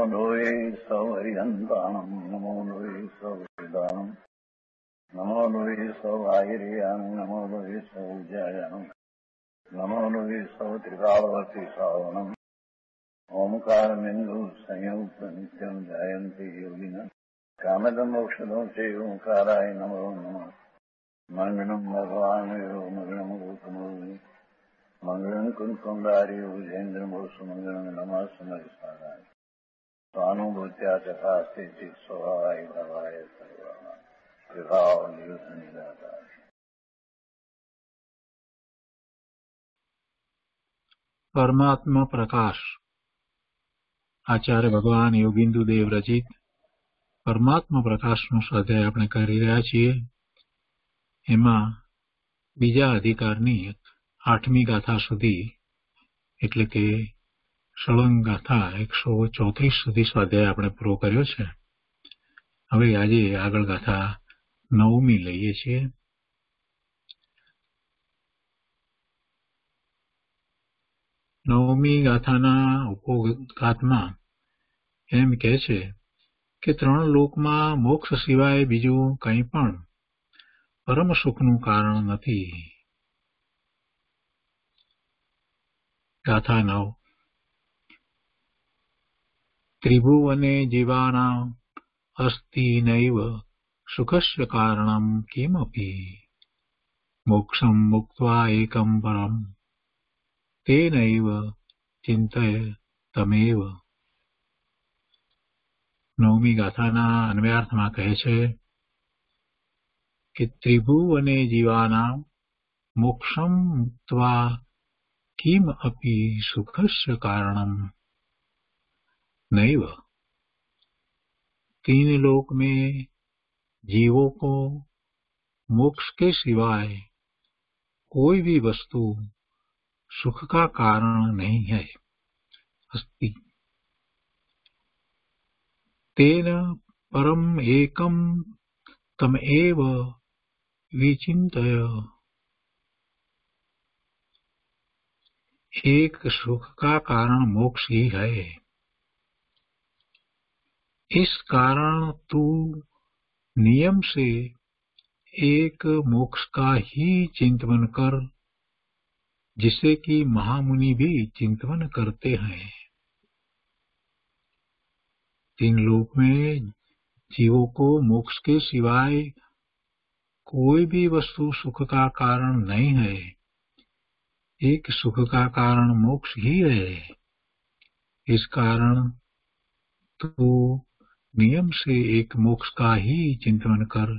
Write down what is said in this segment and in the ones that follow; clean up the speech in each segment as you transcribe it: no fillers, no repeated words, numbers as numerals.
લોહે સૌહરિહંતાણમ નમો લોહે સૌવેદાણમ નમો લોહે સૌઆયર્યાણમ નમો લોહે સૌજાયાણમ નમો લોહે સૌત્રિકાળવતી શ્રાવણમ ઓમકારમેન્દુ સંયુક્ત નિત્યમ જાયંતિ યોગિના કામદમ મોક્ષદો છે ઓંકારાય નમો નમઃ મંગળમ ભગવાન મંગળમ ગૌતમોર્મિ મંગળમ કુંકુંડાર્ય વિજેન્દ્રમોષ મંગળમ નમઃ સમરિસારાય સ્વાનુભૂત્યા ચકાસ્તે ચિત સ્વભાવાય ભવાય સર્વાના વિભાવ નિયુદ્ધ નિરાકાર. પરમાત્મા પ્રકાશ આચાર્ય ભગવાન યોગિન્દુ દેવ રચિત પરમાત્મા પ્રકાશનો સ્વાધ્યાય આપણે કરી રહ્યા છીએ. એમાં બીજા અધિકારની 8મી ગાથા સુધી એટલે કે ષળંગ ગાથા 134 સુધી સ્વાધ્યાય આપણે પૂરો કર્યો છે. હવે આજે આગળ ગાથા 9મી લઈએ છીએ. નવમી ગાથાના ઉપોઘાતમાં એમ કહે છે કે 3 લોકમાં મોક્ષ સિવાય બીજું કંઈ પણ પરમ સુખનું કારણ નથી. ગાથા 9. ત્રિભુવને જીવાનાં અસ્તિ નૈવ સુખસ્ય કારણમ કિમપી મોક્ષમ મુક્ત્વા એકમ પરમ તેનૈવ ચિંતય તમેવ. 9મી ગાથાના અન્વયાર્થમાં કહે છે કે ત્રિભુવને જીવાનાં મોક્ષમ મુક્ત્વા किम अपि सुखस्य कारणम नैव. 3 लोक में जीवों को मोक्ष के सिवाय कोई भी वस्तु सुख का कारण नहीं है. अस्ति तेन परम एकम तम एव विचिंतय. एक सुख का कारण मोक्ष ही है. इस कारण तू नियम से एक मोक्ष का ही चिंतन कर जिसे कि महामुनि भी चिंतन करते हैं. 3 लोक में जीवों को मोक्ष के सिवाय कोई भी वस्तु सुख का कारण नहीं है. एक सुख का कारण मोक्ष ही है. इस कारण तू नियम से एक मोक्ष का ही चिंतन कर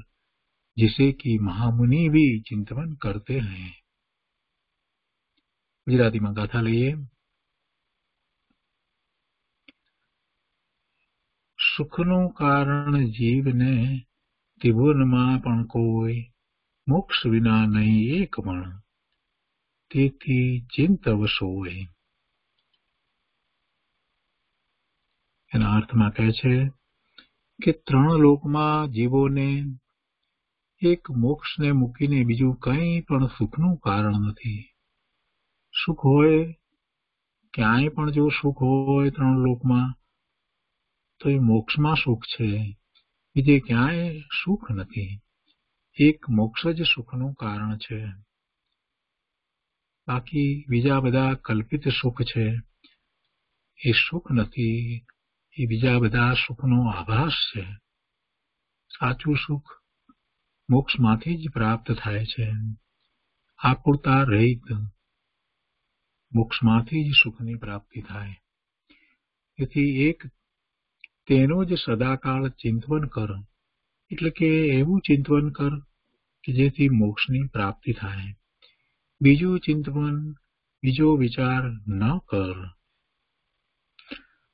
जिसे कि महामुनि भी चिंतन करते हैं. गुजराती में गाथा लईए. सुखનું કારણ જીવને ત્રિભુવનમાં પણ કોઈ મોક્ષ વિના નહીં એક પણ તેથી ચિંતવ સોય. એના અર્થમાં કહે છે કે 3 લોકમાં જીવોને એક મોક્ષને મૂકીને બીજું કંઈ પણ સુખનું કારણ નથી. સુખ હોય ક્યાંય પણ જો સુખ હોય 3 લોકમાં તો એ મોક્ષમાં સુખ છે, બીજે ક્યાંય સુખ નથી. એક મોક્ષ જ સુખનું કારણ છે. બાકી બીજા બધા કલ્પિત સુખ છે એ સુખ નથી. એ બીજા બધા સુખનો આભાસ છે. સાચું સુખ મોક્ષમાંથી જ પ્રાપ્ત થાય છે. આકુળતા રહિત મોક્ષમાંથી જ સુખની પ્રાપ્તિ થાય. તેથી એક તેનો જ સદાકાળ ચિંતન કર એટલે કે એવું ચિંતન કર કે જેથી મોક્ષની પ્રાપ્તિ થાય. બીજું ચિંતન બીજો વિચાર ન કર.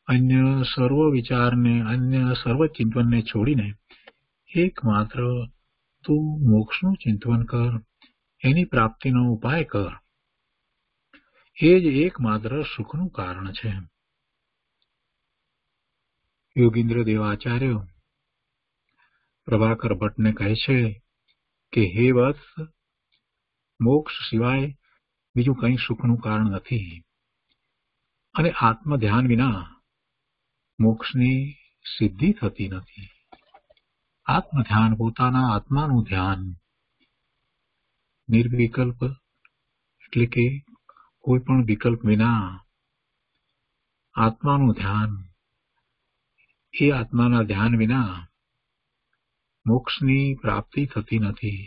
અન્ય સર્વ વિચારને અન્ય સર્વ ચિંતનને છોડીને એકમાત્ર તું મોક્ષનું ચિંતન કર. એની પ્રાપ્તિનો ઉપાય કર. એ જ એકમાત્ર સુખનું કારણ છે. યોગીન્દ્ર દેવાચાર્ય પ્રભાકર ભટ્ટને કહે છે કે હે વત્સ, મોક્ષ સિવાય બીજું કંઈ સુખનું કારણ નથી અને આત્મ ધ્યાન વિના મોક્ષની સિદ્ધિ થતી નથી. આત્મધ્યાન, પોતાના આત્માનું ધ્યાન, નિર્વિકલ્પ એટલે કે કોઈ પણ વિકલ્પ વિના આત્માનું ધ્યાન, એ આત્માના ધ્યાન વિના મોક્ષની પ્રાપ્તિ થતી નથી.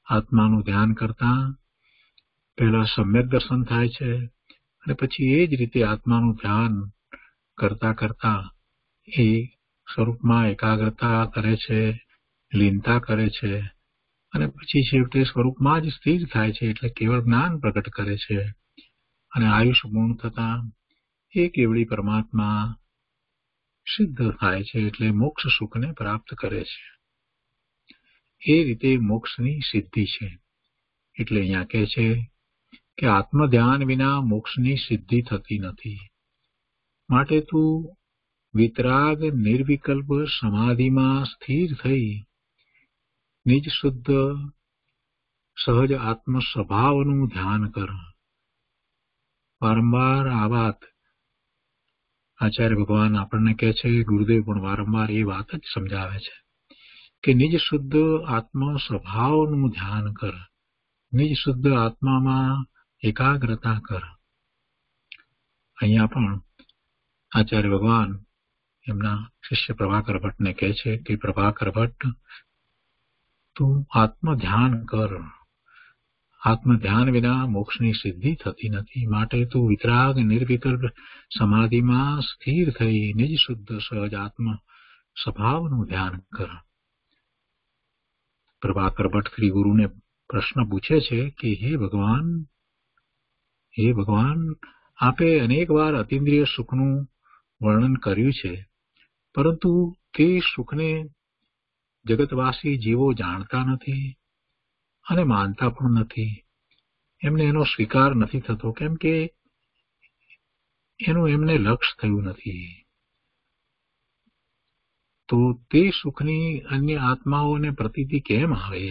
આત્માનું ધ્યાન કરતા પહેલા સમ્યક દર્શન થાય છે અને પછી એ જ રીતે આત્માનું ધ્યાન કરતા કરતા એ સ્વરૂપમાં એકાગ્રતા કરે છે, લીનતા કરે છે અને પછી છેવટે સ્વરૂપમાં જ સ્થિર થાય છે. એટલે કેવળ જ્ઞાન પ્રગટ કરે છે અને આયુષ્ય પૂર્ણ થતા એ કેવળી પરમાત્મા સિદ્ધ થાય છે. એટલે મોક્ષ સુખને પ્રાપ્ત કરે છે. એ રીતે મોક્ષની સિદ્ધિ છે. એટલે અહીંયા કહે છે કે આત્મધ્યાન વિના મોક્ષની સિદ્ધિ થતી નથી. માટે તું વિતરાગ નિર્વિકલ્પ સમાધિમાં સ્થિર થઈ નિજ શુદ્ધ સહજ આત્મ સ્વભાવનું ધ્યાન કર. વારંવાર આ વાત આચાર્ય ભગવાન આપણને કહે છે, ગુરુદેવ પણ વારંવાર એ વાત જ સમજાવે છે કે નિજ શુદ્ધ આત્મ સ્વભાવનું ધ્યાન કર, નિજ શુદ્ધ આત્મામાં એકાગ્રતા કર. અહીંયા પણ આચાર્ય ભગવાન એમના શિષ્ય પ્રભાકર ભટ્ટને કહે છે કે પ્રભાકર ભટ્ટ, તું આત્મ ધ્યાન કર. આત્મ ધ્યાન વિના મોક્ષની સિદ્ધિ થતી નથી. માટે તું વિતરાગ નિર્વિકલ્પ સમાધિમાં સ્થિર થઈ નિજ શુદ્ધ સહજ આત્મ સ્વભાવનું ધ્યાન કર. પ્રભાકર ભટ્ટ શ્રી ગુરુને પ્રશ્ન પૂછે છે કે હે ભગવાન, આપે અનેક વાર અતિન્દ્રિય સુખનું વર્ણન કર્યું છે, પરંતુ તે સુખને જગતવાસી જીવો જાણતા નથી અને માનતા પણ નથી. એમને એનો સ્વીકાર નથી થતો, કેમ કે એનું એમને લક્ષ્ય થયું નથી. તો તે સુખની અન્ય આત્માઓને પ્રતીતિ કેમ આવે?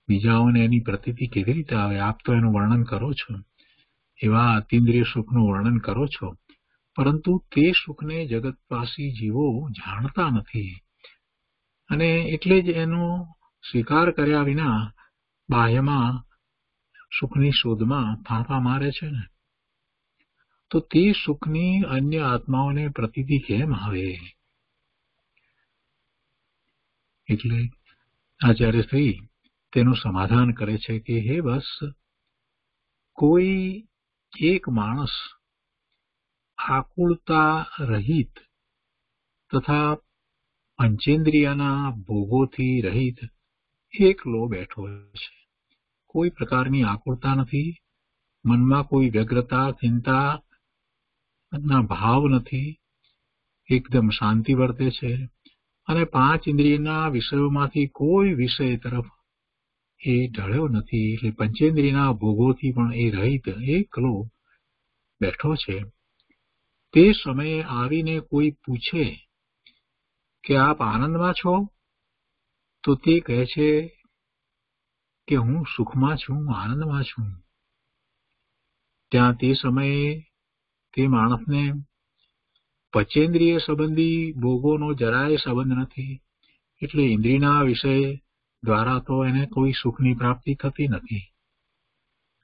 બીજાઓને એની પ્રતીતિ કેવી રીતે આવે? આપ તો એનું વર્ણન કરો છો, એવા અતિન્દ્રિય સુખનું વર્ણન કરો છો, પરંતુ તે સુખને જગતવાસી જીવો જાણતા નથી અને એટલે જ એનો સ્વીકાર કર્યા વિના બાહ્યમાં સુખની શોધમાં ફાંફા મારે છે ને. તો તે સુખની અન્ય આત્માઓને પ્રતીતિ કેમ આવે? એટલે આચાર્ય શ્રી તેનું સમાધાન કરે છે કે હે બસ, કોઈ એક માણસ આકુળતા રહિત તથા પંચેન્દ્રિયના ભોગોથી રહિત એકલો બેઠો છે. કોઈ પ્રકારની આકુળતા નથી, મનમાં કોઈ વ્યગ્રતા ચિંતા ના ભાવ નથી, એકદમ શાંતિ વર્તે છે અને 5 ઇન્દ્રિયના વિષયોમાંથી કોઈ વિષય તરફ એ ઢળ્યો નથી. એટલે પંચેન્દ્રિયના ભોગોથી પણ એ રહિત એકલો બેઠો છે. તે સમયે આવીને કોઈ પૂછે કે આપ આનંદમાં છો? તો તે કહે છે કે હું સુખમાં છું, આનંદમાં છું. ત્યાં તે સમયે તે માણસને પંચેન્દ્રિય સંબંધી ભોગોનો જરાય સંબંધ નથી. એટલે ઇન્દ્રિયના વિષય દ્વારા તો એને કોઈ સુખની પ્રાપ્તિ થતી નથી,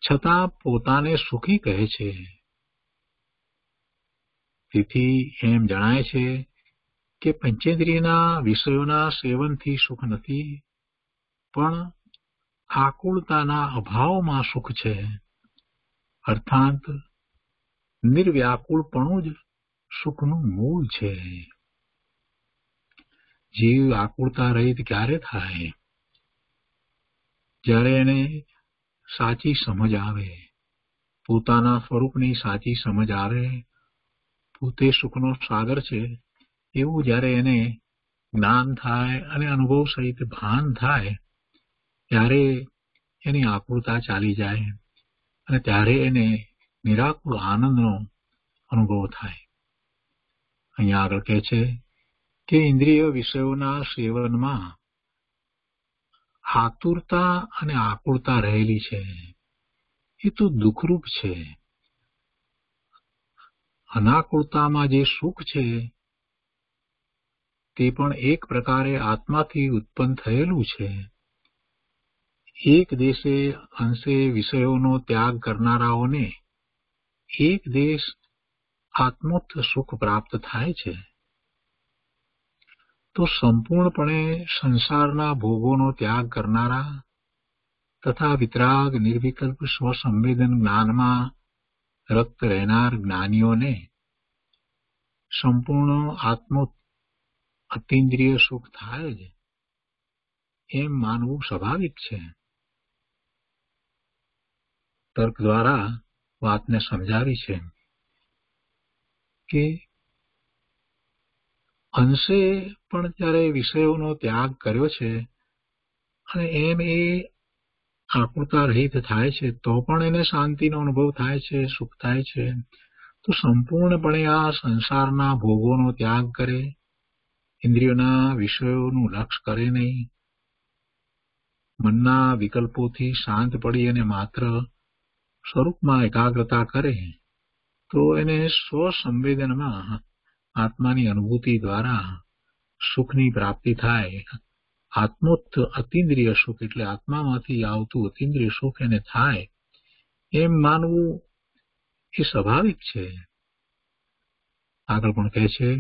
છતાં પોતાને સુખી કહે છે. તેથી એમ જણાય છે કે પંચેન્દ્રિયના વિષયોના સેવનથી સુખ નથી, પણ આકુળતાના અભાવમાં સુખ છે. અર્થાત નિર્વ્યાકુળપણું જ સુખનું મૂળ છે. જીવ આકુળતા રહિત ક્યારે થાય? જ્યારે એને સાચી સમજ આવે, પોતાના સ્વરૂપની સાચી સમજ આવે, પોતે સુખનો સાગર છે એવું જ્યારે એને જ્ઞાન થાય અને અનુભવ સહિત ભાન થાય, ત્યારે એની આકુળતા ચાલી જાય અને ત્યારે એને નિરાકુળ આનંદનો અનુભવ થાય. અહીંયા આગળ કહે છે કે ઇન્દ્રિય વિષયોના સેવનમાં આતુરતા અને આકુળતા રહેલી છે. એ તો દુઃખરૂપ છે. અનાકુળતામાં જે સુખ છે તે પણ એક પ્રકારે આત્માથી ઉત્પન્ન થયેલું છે. એક દેશે અંશે વિષયોનો ત્યાગ કરનારાઓને એક દેશ આત્મોત્થ સુખ પ્રાપ્ત થાય છે. તો સંપૂર્ણપણે સંસારના ભોગોનો ત્યાગ કરનારા તથા વિતરાગ નિર્વિકલ્પ સ્વસંવેદન જ્ઞાનમાં રક્ત રહેનાર જ્ઞાનીઓને સંપૂર્ણ આત્મોત્થ અતિન્દ્રિય સુખ થાય જ એમ માનવું સ્વાભાવિક છે. તર્ક દ્વારા વાતને સમજાવી છે કે અંશે પણ જ્યારે વિષયોનો ત્યાગ કર્યો છે અને એમ એ આકુળતા રહિત થાય છે તો પણ એને શાંતિનો અનુભવ થાય છે, સુખ થાય છે. તો સંપૂર્ણપણે આ સંસારના ભોગોનો ત્યાગ કરે, ઇન્દ્રિયોના વિષયોનું લક્ષ કરે નહીં, મનના વિકલ્પોથી શાંત પડી અને માત્ર સ્વરૂપમાં એકાગ્રતા કરે તો એને સ્વસંવેદનમાં આત્માની અનુભૂતિ દ્વારા સુખની પ્રાપ્તિ થાય. આત્મોત્થ અતિન્દ્રિય સુખ એટલે આત્મામાંથી આવતું અતિન્દ્રિય સુખ એને થાય એમ માનવું એ સ્વાભાવિક છે. આગળ પણ કહે છે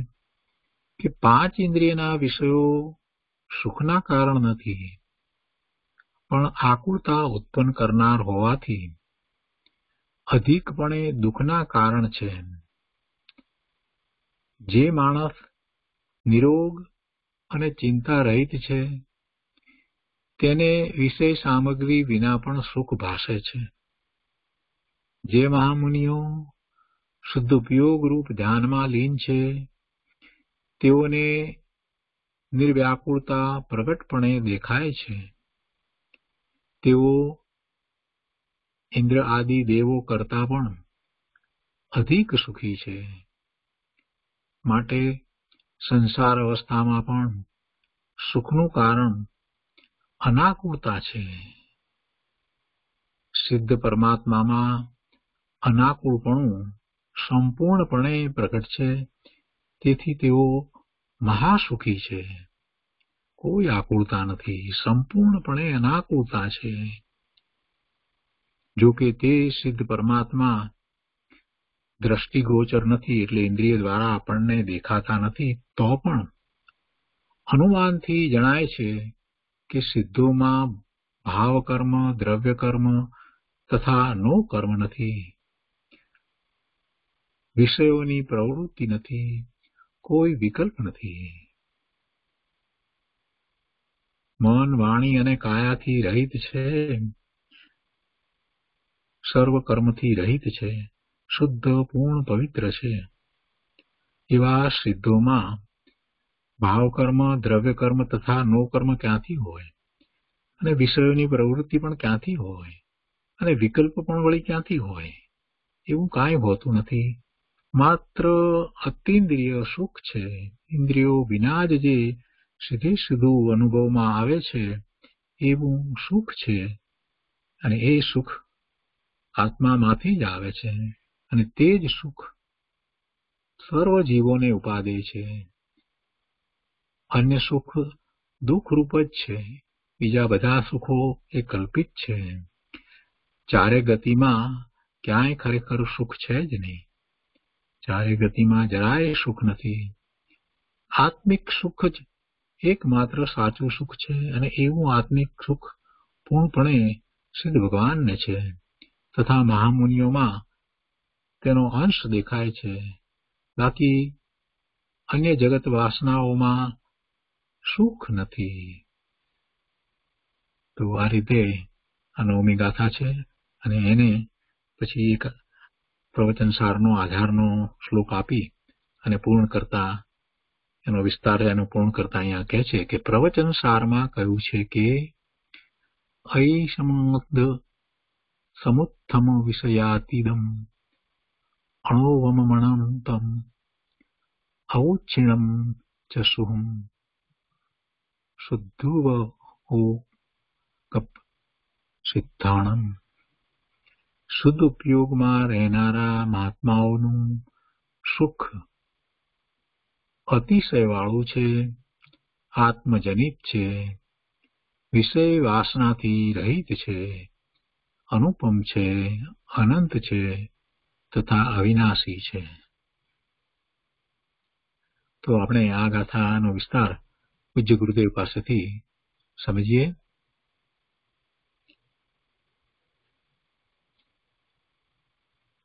કે 5 ઇન્દ્રિયના વિષયો સુખના કારણ નથી પણ આકુળતા ઉત્પન્ન કરનાર હોવાથી અધિકપણે દુઃખના કારણ છે. જે માણસ નિરોગ અને ચિંતા રહિત છે તેને વિષય સામગ્રી વિના પણ સુખ ભાસે છે. જે મહામુનિઓ શુદ્ધ ઉપયોગ રૂપ ધ્યાનમાં લીન છે તેઓને નિર્વ્યાકુળતા પ્રગટપણે દેખાય છે. તેઓ ઇન્દ્ર આદિ દેવો કરતા પણ અધિક સુખી છે. માટે સંસાર અવસ્થામાં પણ સુખનું કારણ અનાકુળતા છે. સિદ્ધ પરમાત્મામાં અનાકુળપણું સંપૂર્ણપણે પ્રગટ છે. તેથી તેઓ મહાસુખી છે. કોઈ આકુળતા નથી, સંપૂર્ણપણે અનાકુળતા છે. જો કે તે સિદ્ધ પરમાત્મા દ્રષ્ટિગોચર નથી એટલે ઇન્દ્રિય દ્વારા આપણને દેખાતા નથી, તો પણ અનુમાનથી જણાય છે કે સિદ્ધોમાં ભાવકર્મ, દ્રવ્યકર્મ તથા નો કર્મ નથી, વિષયોની પ્રવૃત્તિ નથી, કોઈ વિકલ્પ નથી. મન, વાણી અને કાયાથી રહિત છે, સર્વ કર્મથી રહિત છે, શુદ્ધ, પૂર્ણ, પવિત્ર છે. એવા સિદ્ધોમાં ભાવકર્મ, દ્રવ્યકર્મ તથા નો કર્મ ક્યાંથી હોય અને વિષયોની પ્રવૃત્તિ પણ ક્યાંથી હોય અને વિકલ્પ પણ વળી ક્યાંથી હોય? એવું કાંઈ હોતું નથી. માત્ર અતિન્દ્રિય સુખ છે. ઇન્દ્રિયો વિના જ જે સીધે સીધું અનુભવમાં આવે છે એવું સુખ છે અને એ સુખ આત્મામાંથી જ આવે છે અને તે જ સુખ સર્વ જીવોને ઉપાદે છે. અન્ય સુખ દુઃખરૂપ જ છે. બીજા બધા સુખો એ કલ્પિત છે. ચારે ગતિમાં ક્યાંય ખરેખર સુખ છે જ નહીં. ચારે ગતિમાં જરાય સુખ નથી. આત્મિક સુખ જ એકમાત્ર સાચું સુખ છે અને એવું આત્મિક સુખ પૂર્ણપણે સિદ્ધ ભગવાનને છે તથા મહામુનિઓમાં તેનો અંશ દેખાય છે. બાકી અન્ય જગત વાસનાઓમાં સુખ નથી. તો આ રીતે આ 9મી ગાથા છે અને એને પછી એક પ્રવચનસારનો આધારનો શ્લોક આપી અને પૂર્ણ કરતા એનો વિસ્તાર એનો પૂર્ણ કરતા અહીંયા કહે છે કે પ્રવચનસારમાં કહ્યું છે કે ઐષમદ સમુત્થમ વિષયાતીદમ અણોવમમણંતમ ઔચ્છિણમ ચ સુહમ શુદ્ધુવ ઓ કપ સિદ્ધાણમ. શુદ્ધ ઉપયોગમાં રહેનારા મહાત્માઓનું સુખ અતિશયવાળું છે, આત્મજનિત છે, વિષય વાસનાથી રહિત છે, અનુપમ છે, અનંત છે તથા અવિનાશી છે. તો આપણે આ ગાથાનો વિસ્તાર પૂજ્ય ગુરુદેવ પાસેથી સમજીએ.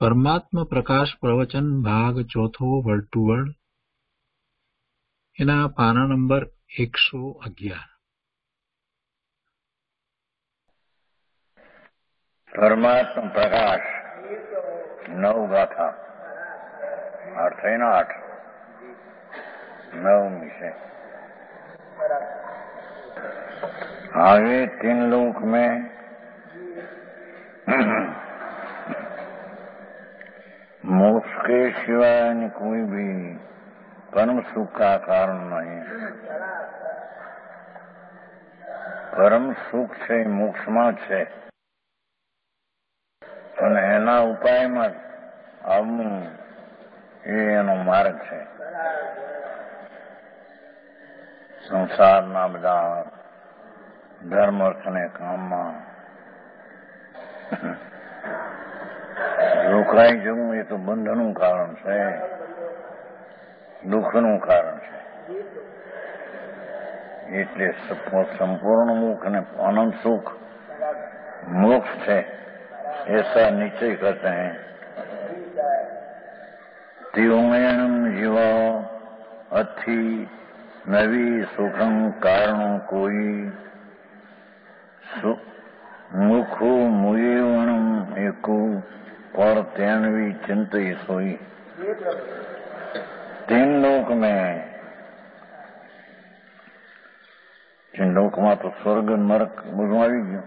પરમાત્મા પ્રકાશ પ્રવચન ભાગ ચોથો વર્ડ ટુ વર્ડ, એના પાના નંબર 111. પરમાત્મા પ્રકાશ 9 ગાથા 8 है ना 8 9 से आगे 3 लोक में मोक्ष के सिवाय कोई भी परम सुख का कारण नहीं. પરમ સુખ છે મોક્ષમાં છે અને એના ઉપાયમાં આવવું એ એનો માર્ગ છે. સંસારના બધા ધર્મ અર્થને કામમાં રોકાઈ જવું એ તો બંધનું કારણ છે, દુઃખનું કારણ છે. એટલે સંપૂર્ણ મુખ અને અનંત સુખ मोक्ष है ऐसा निश्चय करते हैं. त्योमेणम जीवा अथि नवी सुखम कारणो कोई मुखो मुयेवणम एको पर तेनवी चिंतई सोई. 3 लोक में, 3 लोकમાં તો સ્વર્ગ નરક બધું આવી ગયું.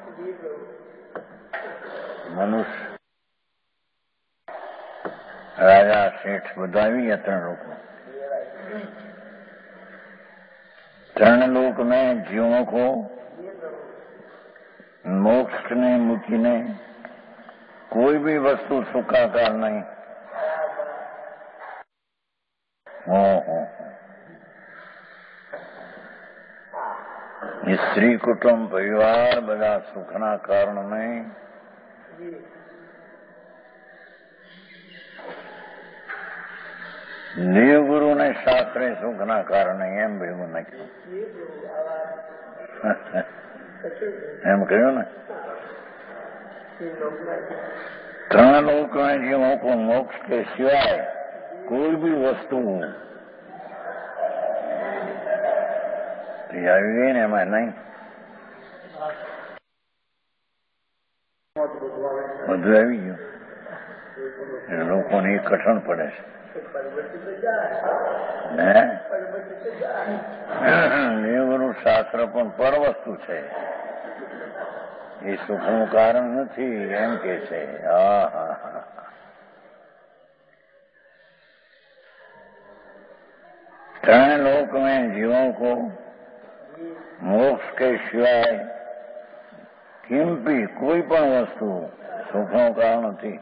મનુષ્ય રાજા શેઠ બધા આવી ગયા 3 लोकમાં. 3 लोक में जीवों को मोक्ष ने मुक्ति ने कोई भी वस्तु सुखाकार नहीं. स्त्री कुटुंब परिवार બધા સુખના કારણ નહીં. દેવગુરુ ને શાસ્ત્રે સુખના કારણે એમ ભેગું નાખ્યું. એમ કહ્યું ને 3 लोक में जीवों को मोक्ष के सिवाय कोई भी वस्तु આવી ગઈ ને એમાં નહીં. બધું આવી ગયું. લોકોને કઠણ પડે છે. દેવનું શાસ્ત્ર પણ પર વસ્તુ છે, એ સુખનું કારણ નથી એમ કે છે. ત્રણ लोक में जीवों को मोक्ष के सिवाय किंपी कोई પણ વસ્તુ સુખનું કારણ નથી.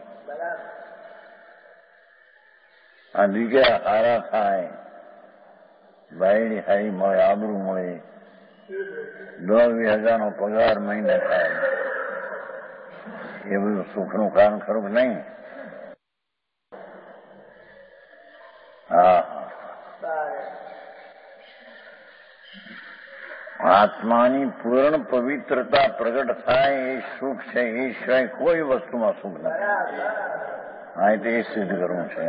આ દીકરા હારા થાય, બાયડી હારી મળે, આબરૂ મળે, 10,000 પગાર મહિને થાય, એ બધું સુખનું કારણ ખરું કે નહીં? આત્માની પૂર્ણ પવિત્રતા પ્રગટ થાય એ સુખ છે. એ સિવાય કોઈ વસ્તુમાં સુખ નથી. હા, એટલે એ સિદ્ધ કરવું છે.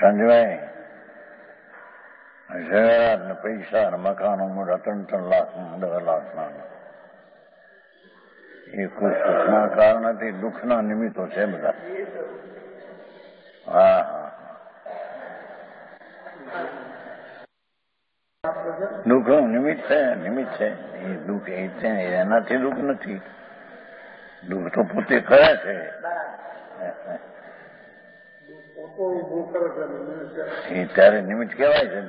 સમજવાય? ઝવેરાત ને પૈસા ને મકાનો મોટા 3-3 લાખ 10 લાખના એ કોઈ સુખના કારણ નથી, દુઃખના નિમિત્તો છે બધા. દુઃખ નિમિત્ત છે. એ દુઃખ એ છે, એનાથી દુઃખ નથી. દુઃખ તો પોતે કરે છે. એ ત્યારે નિમિત્ત કહેવાય છે.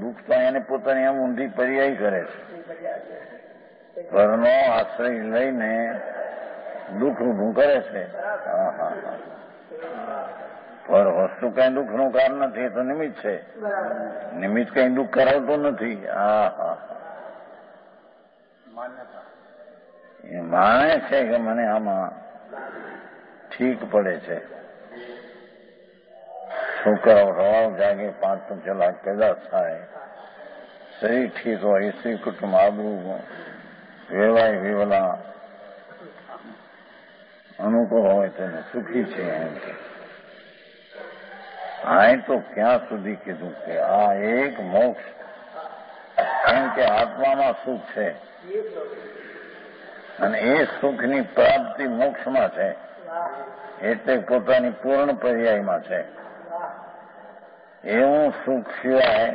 દુઃખ તો એને પોતાની આમ ઊંધી પર્યાય કરે છે. પરનો આશ્રય લઈને દુઃખ ઊભું કરે છે. પર વસ્તુ કઈ દુઃખનું કારણ નથી, એ તો નિમિત્ત છે. નિમિત્ત કઈ દુઃખ કરાવતું નથી. એ માને છે કે મને આમાં ઠીક પડે છે. છોકરાઓ રવાવ જાગે, 5-5 લાખ પેદા થાય, શરીર ઠીક હોય, સ્ત્રી કુટુંબ આબરૂ વેવાય વેવલા અનુકૂળ હોય તેને સુખી છે. એમ કે આ તો ક્યાં સુધી કીધું કે આ એક મોક્ષ, એમ કે આત્મામાં સુખ છે અને એ સુખની પ્રાપ્તિ મોક્ષમાં છે, એટલે પોતાની પૂર્ણ પર્યાયમાં છે. એવું સુખ સિવાય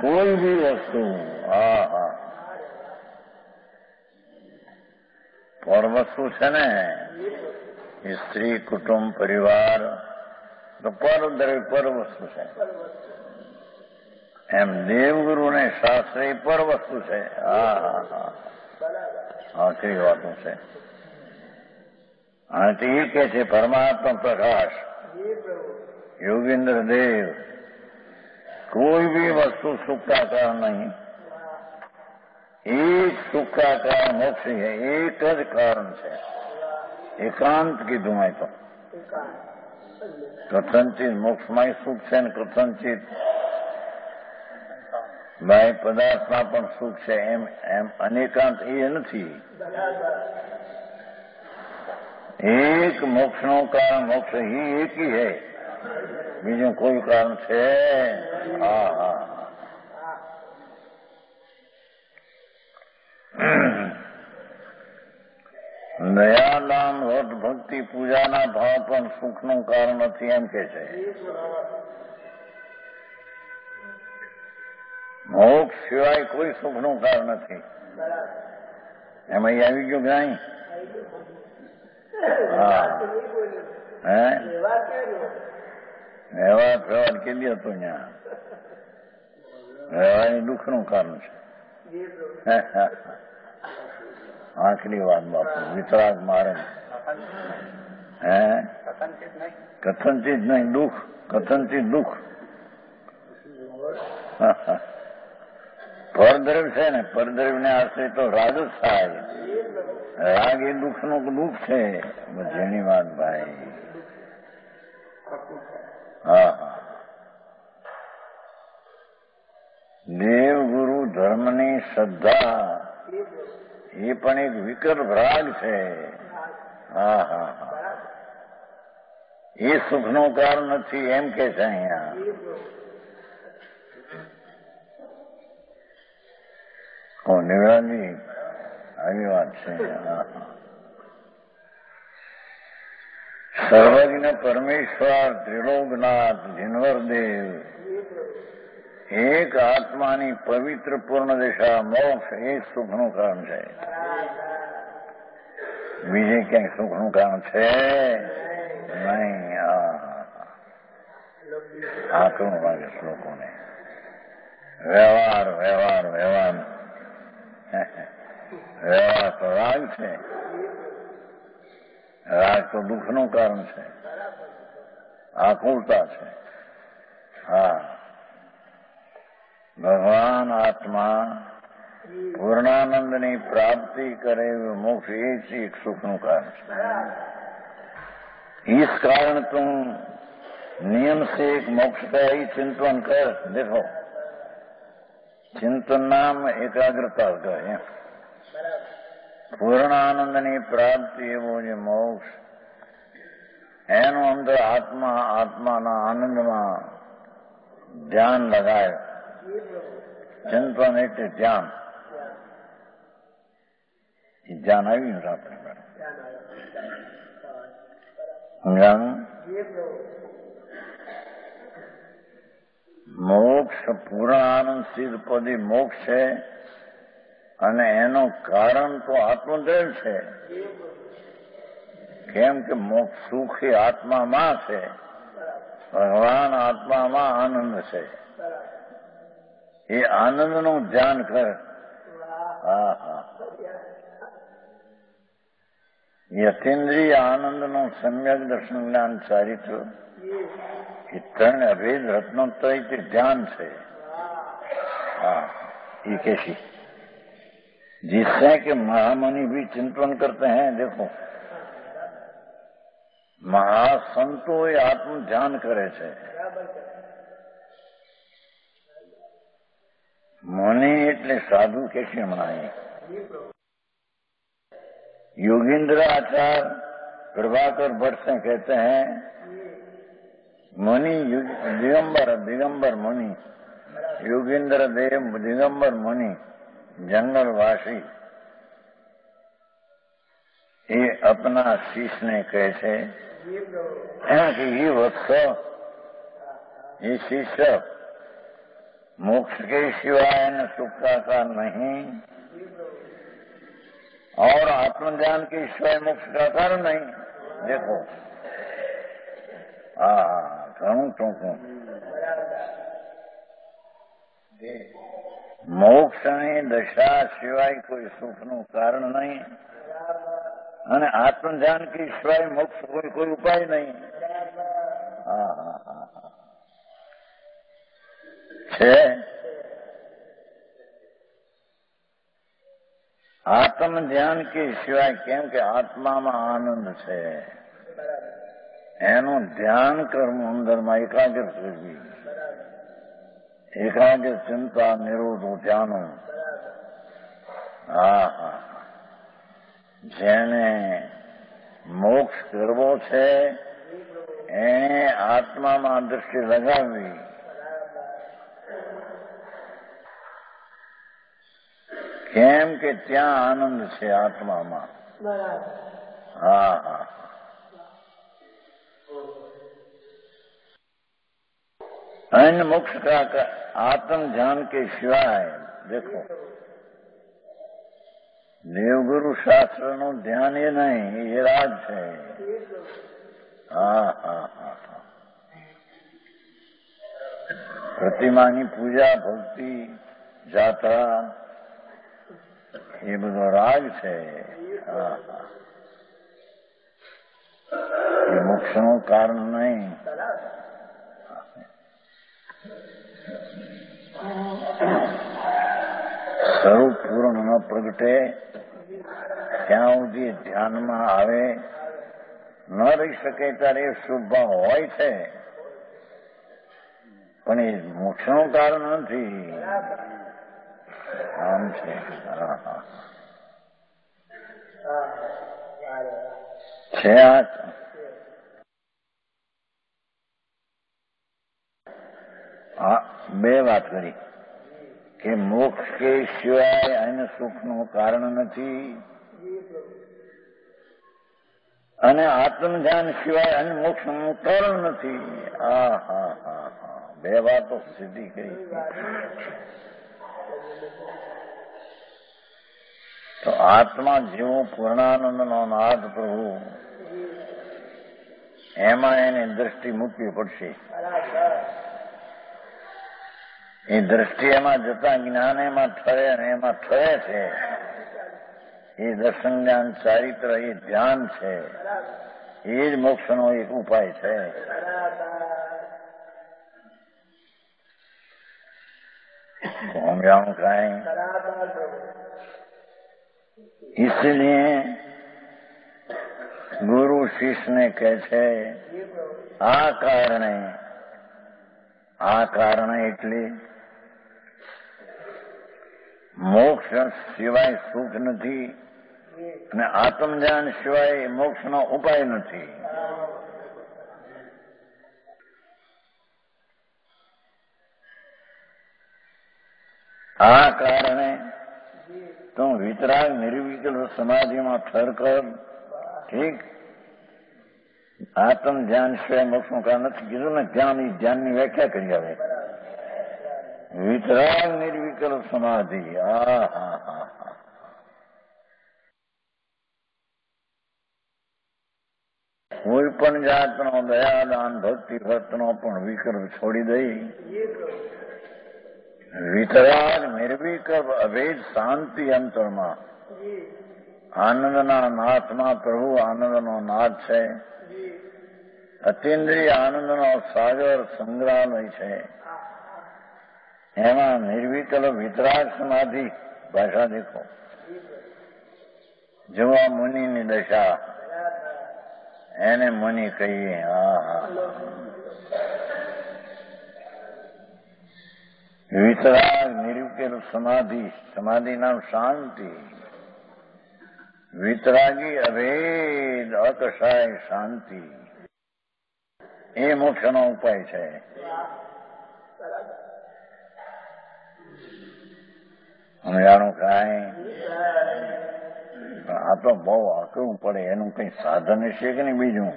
કોઈ બી વસ્તુ પર વસ્તુ છે ને, સ્ત્રી કુટુંબ પરિવાર તો પર વસ્તુ છે. એમ દેવગુરુ ને શાસ્ત્ર એ પર વસ્તુ છે. આખરી વાતો છે. અને એ કે છે પરમાત્મા પ્રકાશ યોગેન્દ્ર દેવ કોઈ બી વસ્તુ સુખ का कारण नहीं, एक सुख का कारण मोक्ष है, एक જ કારણ છે. એકાંત કીધું હોય તો કથનચિત મોક્ષમાં સુખ છે ને કથનચિત બાહ્ય પદાર્થમાં પણ સુખ છે. એમ અનેકાંત એ નથી. એક મોક્ષનું કારણ મોક્ષ ही एक ही है, બીજું કોઈ કારણ છે. દયાદાન વ્રત ભક્તિ પૂજાના ભાવ પણ સુખનું કારણ નથી, એમ કે છે. મોક્ષ સિવાય કોઈ સુખનું કારણ નથી. એમાં આવી ગયું કે નહીં? વ્યવહાર ફેવહાર કેદી હતો ત્યાં? વ્યવહાર એ દુઃખનું કારણ છે. આખરી વાત બાપુ, વિતરાગ મારે કથનચિત નહીં દુઃખ, કથનચિત દુઃખ. પરદ્રવ્ય છે ને, પરદ્રવ્ય ને આશ્રિત તો રાગ જ થાય. રાગ એ દુઃખનું દુઃખ છે. જેની વાત ભાઈ. દેવગુરુ ધર્મની શ્રદ્ધા એ પણ એક વિકલ્પ રાગ છે. એ સુખનું કારણ નથી, એમ કે છે અહીંયા. નિવરાજી આવી વાત છે. સર્વજ્ઞ પરમેશ્વર ત્રિલોકનાથ જીનવરદેવ એક આત્માની પવિત્ર પૂર્ણ દિશા મોક્ષ એ સુખનું કારણ છે. બીજે ક્યાંય સુખનું કારણ છે નહીં. આકરું લાગે શ્લોકોને. વ્યવહાર વ્યવહાર વ્યવહાર વ્યવહાર તો રાગ છે. રાગ તો દુઃખનું કારણ છે, આકુલતા છે. ભગવાન આત્મા પૂર્ણાનંદની પ્રાપ્તિ કરે મોક્ષ એ જ એક સુખનું કારણ છે. इस कारण तुम नियम से एक मोक्ष का ही चिंतन कर. देखो चिंतन नाम एकाग्रता का है. પૂર્ણાનંદની પ્રાપ્તિ એવો જે મોક્ષ, એનો અંદર આત્માના આનંદમાં ધ્યાન લગાય. ચિંતન એટલે ધ્યાન. એ ધ્યાન આવ્યું ને આપણે મોક્ષ પૂર્ણ આનંદ સિદ્ધ પદી મોક્ષ છે અને એનું કારણ તો આત્મદ્રવ્ય છે. કેમ કે મોક્ષ સુખ એ આત્મામાં છે, ભગવાન આત્મામાં આનંદ છે. એ આનંદનું ધ્યાન કર. યથેન્દ્રિય આનંદનો સમ્યક દર્શન જ્ઞાન ચારિત્ર એ ત્રણ અભેદ રત્નોત્તરી તે ધ્યાન છે. हाँ ये कैसी जिससे कि महामुनि भी चिंतन करते हैं. देखो महासंतो ये आत्म ध्यान करे छे. मुनि એટલે સાધુ कैसे मनाए. योगींद्र आचार्य प्रभाकर भट्ट से कहते हैं मुनि दिगंबर मुनि योगेंद्र देव दिगंबर मुनि जंगलवासी ये अपना शीश ने कैसे कि ये वत्स ये शिष्य मोक्ष के सिवाय न सुख का नहीं और आत्मज्ञान के सिवाय मोक्ष का कारण नहीं. देखो घणું ટૂંકું મોક્ષની દશા સિવાય કોઈ સુખનું કારણ નહીં અને આત્મજ્ઞાન કે સિવાય મોક્ષ કોઈ ઉપાય નહીં. છે આત્મજ્ઞાન કે સિવાય કેમ કે આત્મામાં આનંદ છે એનું ધ્યાન કરવું અંદરમાં એકાગ્ર કરવી. એકાગ્ર ચિંતા નિરોધો ધ્યાનો. જેને મોક્ષ કરવો છે એને આત્મામાં દ્રષ્ટિ લગાવવી. કેમ કે ત્યાં આનંદ છે આત્મામાં. अन्य मोक्ष का आत्म ज्ञान के सिवाय देखो देवगुरु शास्त्र नो ध्यान ये नहीं ये राज है. प्रतिमानी पूजा भक्ति जात्रा ये બધો રાજ છે. ये મોક્ષનું કારણ નહીં. સ્વરૂપ પૂર્ણ ન પ્રગટે ત્યાં સુધી ધ્યાનમાં આવે ન રહી શકે ત્યારે શુભ ભાવ હોય છે પણ એ મોક્ષનું કારણ નથી. આમ છે. છે બે વાત કરી કે મોક્ષ કે સિવાય અન્ય સુખનું કારણ નથી અને આત્મજ્ઞાન સિવાય અન્ય મોક્ષનું કારણ નથી. બે વાતો સિદ્ધિ કરી. તો આત્મા જેવો પૂર્ણાનંદનો નાદ પ્રભુ એમાં એની દ્રષ્ટિ મૂકવી પડશે. એ દ્રષ્ટિ એમાં જતા જ્ઞાન એમાં ઠરે અને એમાં ઠરે છે. એ દર્શન જ્ઞાન ચારિત્ર એ ધ્યાન છે. એ જ મોક્ષનો એક ઉપાય છે. સમજાણું કાંઈ? इसलिए गुरु शिष्य ने कहते आ कारण એટલે મોક્ષ સિવાય સુખ નથી અને આત્મજ્ઞાન સિવાય મોક્ષનો ઉપાય નથી. આ કારણે तो वितराग निर्विकल्प समाधि में ठहर कर ठीक आत्म ज्ञान सिवाय मोक्ष का नहीं कीधु ने ज्ञान की व्याख्या करी हवे वितराग निर्विकल्प समाधि. कोई पण जातनो दयादान भक्ति भक्तनो पण विकल्प छोड़ी दई वितराग निर्विकल्प अभेद शांति अंतरमा આનંદના નાથમાં પ્રભુ આનંદનો નાથ છે. અતિન્દ્રિય આનંદનો સાગર સંગ્રહાલય છે. એમાં નિર્વિકલ્પ વિતરાગ સમાધિ. ભાષા દેખો, જેવા મુનિની દશા, એને મુનિ કહીએ. વિતરાગ નિર્વિકલ્પ સમાધિ. સમાધિ નામ શાંતિ. વિતરાગી અભેદ અકશાય શાંતિ. એ મોક્ષનો ઉપાય છે. સમજાણું કાંઈ? આ તો બહુ આકરું પડે. એનું કઈ સાધન હશે કે નહીં? બીજું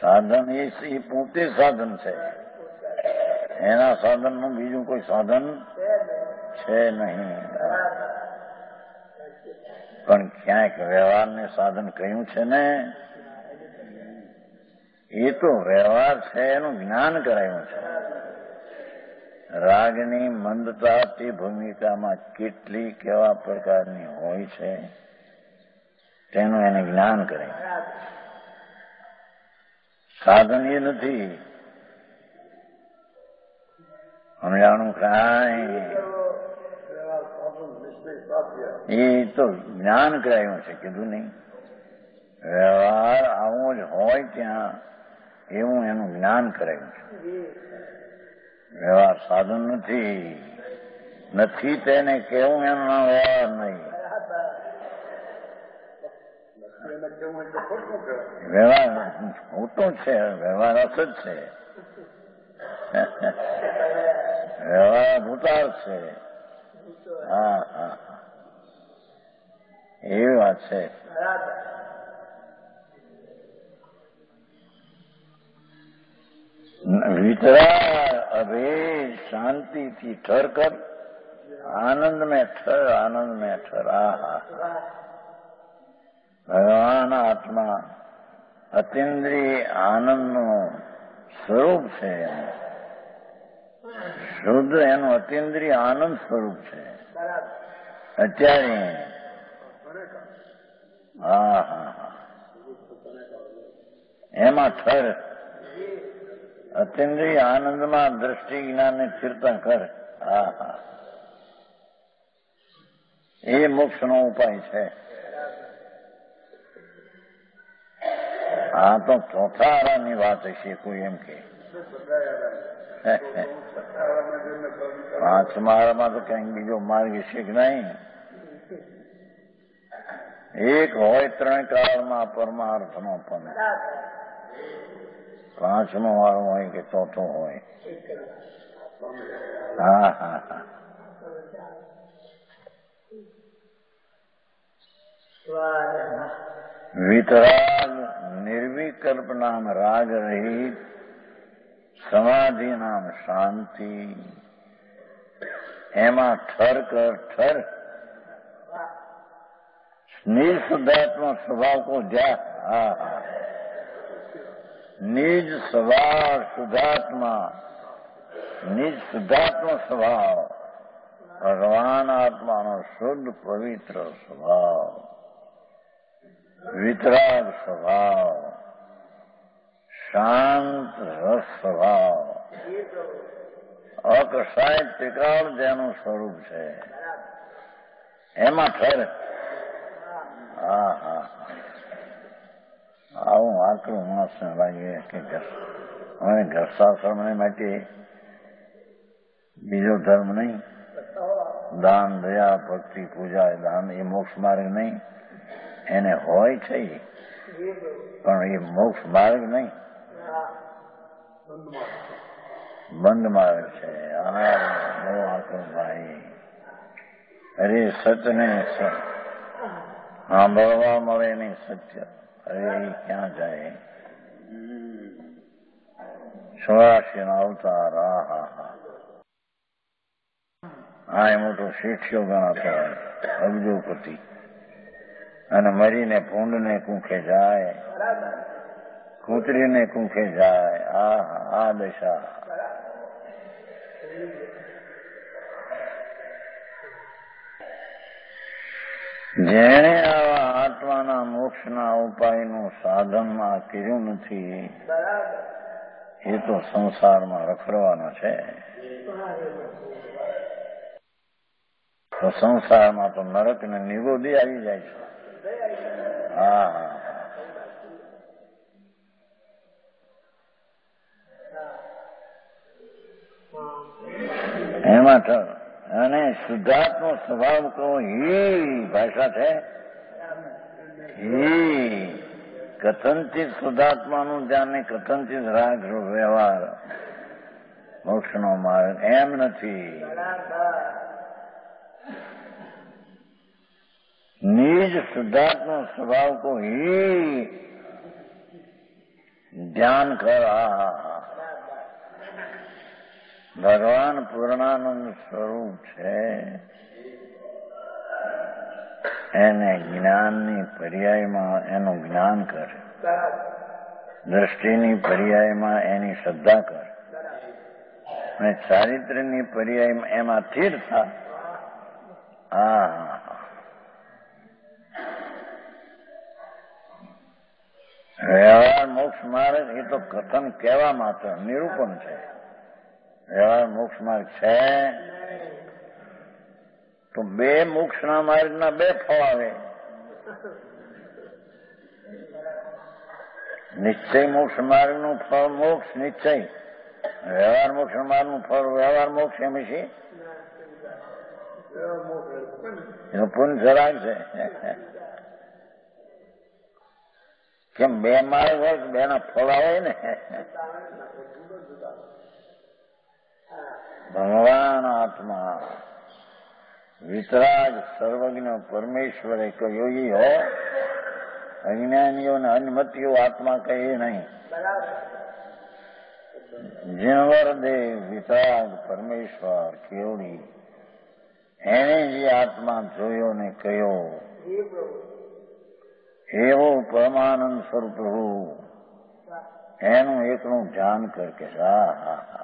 સાધન એ પોતે સાધન છે. એના સાધનનું બીજું કોઈ સાધન છે નહીં. પણ ક્યાંક વ્યવહારને સાધન કહ્યું છે ને, એ તો વ્યવહાર છે એનું જ્ઞાન કરાયું છે. રાગની મંદતા તે ભૂમિકામાં કેટલી કેવા પ્રકારની હોય છે તેનું એને જ્ઞાન કરાયું. સાધન એ નથી. સમજાણું કાંઈ? એ તો જ્ઞાન કરાયું છે. કીધું નહીં, વ્યવહાર આવો જ હોય ત્યાં એવું એનું જ્ઞાન કરાયું છે. વ્યવહાર સાધન નથી તેને કેવું એનું નામ વ્યવહાર નહીં. વ્યવહાર ખોટો છે. વ્યવહાર અસત છે. વ્યવહાર ભૂતાર છે. હા, એવી વાત છે. વિતરાગ અભેદ શાંતિથી ઠર કર. આનંદ में ठर, आनंद में ठर. ભગવાન આત્મા અતિન્દ્રિય આનંદનું સ્વરૂપ છે. શુદ્ધ એનું અતિન્દ્રિય આનંદ સ્વરૂપ છે. અત્યારે એમાં ઠર. અતિન્દ્રિય આનંદમાં દ્રષ્ટિ જ્ઞાનને સ્થિરતા કર. એ મોક્ષનો ઉપાય છે. આ તો ચોથા આરામની વાત હશે. કોઈ એમ કે પાંચમા આરામાં તો કઈક બીજો માર્ગ હશે કે નહીં? એક હોય ત્રણ કાળમાં પરમાર્થનો પણ. પાંચમો વાળો હોય કે ચોથો હોય. વિતરાગ નિર્વિકલ્પ નામ રાગ રહિત. સમાધિ નામ શાંતિ. એમાં ઠર કર. ઠર નિજ શુદ્ધાત્મા સ્વભાવ કો જા. નિજ સ્વભાવ શુદ્ધાત્મા. નિજ શુદ્ધાત્મ સ્વભાવ. ભગવાન આત્માનો શુદ્ધ પવિત્ર સ્વભાવ. વિતરાગ સ્વભાવ. શાંત રસ સ્વભાવ. અકસાય ત્રિકાળ જેનું સ્વરૂપ છે. એમાં ઠર. આવું આકરું માણસ લાગે કે હવે ઘરસાશ્રમને માટે બીજો ધર્મ નહીં. દાન, દયા, ભક્તિ, પૂજા, દાન એ મોક્ષ માર્ગ નહીં. એને હોય છે પણ એ મોક્ષ માર્ગ નહીં, બંધ માર્ગ છે. બહુ આકરું ભાઈ. અરે સત્યને સાંભળવા મળે નહીં. સત્ય અરે ક્યાં જાય? 84 ના અવતાર. એ મોટો શેઠિયો ગણાતો હોય, અબજોપતિ. અને મરીને ભૂંડને કુંખે જાય, કૂતરીને કુંખે જાય. આ દશા. જેણે આવા આત્માના મોક્ષના ઉપાયનું સાધન આ કર્યું નથી એ તો સંસારમાં રખડવાનો છે. તો સંસારમાં તો નરક ને નિગોદી આવી જાય છે. હા, એમાં તો અને શુદ્ધાત્મો સ્વભાવ કહો ઈ ભાષા છે. ઈ કથનચિત શુદ્ધાત્માનું ધ્યાન ને કથનચિત રાગ વ્યવહાર મોક્ષનો માર્ગ એમ નથી. નિજ શુદ્ધાત્મો સ્વભાવ કો ઈ ધ્યાન કરા. ભગવાન પૂર્ણાનંદ સ્વરૂપ છે. એને જ્ઞાનની પર્યાયમાં એનું જ્ઞાન કર, દ્રષ્ટિની પર્યાયમાં એની શ્રદ્ધા કર અને ચારિત્ર્યની પર્યાયમાં એમાં સ્થિર થા. હા, વ્યવહાર મોક્ષ માર્ગ એ તો કથન કહેવા માત્ર નિરૂપણ છે. વ્યવહાર મોક્ષ માર્ગ છે તો બે મોક્ષના માર્ગના બે ફળ આવે. નિશ્ચય મોક્ષ માર્ગનું ફળ મોક્ષ નિશ્ચય, વ્યવહાર મોક્ષ માર્ગનું ફળ વ્યવહાર મોક્ષ. એમ છે એનો પૂર્ણ સરાગ છે. કેમ બે માર્ગ હોય તો બે ના ફળ આવે ને. ભગવાન આત્મા વિતરાગ સર્વજ્ઞ પરમેશ્વરે કહ્યો ઈ હો. અજ્ઞાનીઓ ને અનમતીઓ આત્મા કહે નહીં. જીણવર દેવ વિતરાગ પરમેશ્વર કેવડી એને જે આત્મા જોયો ને કહ્યો એવો પરમાનંદ સ્વરૂપ એનું એકનું ધ્યાન કર કે હા હા હા.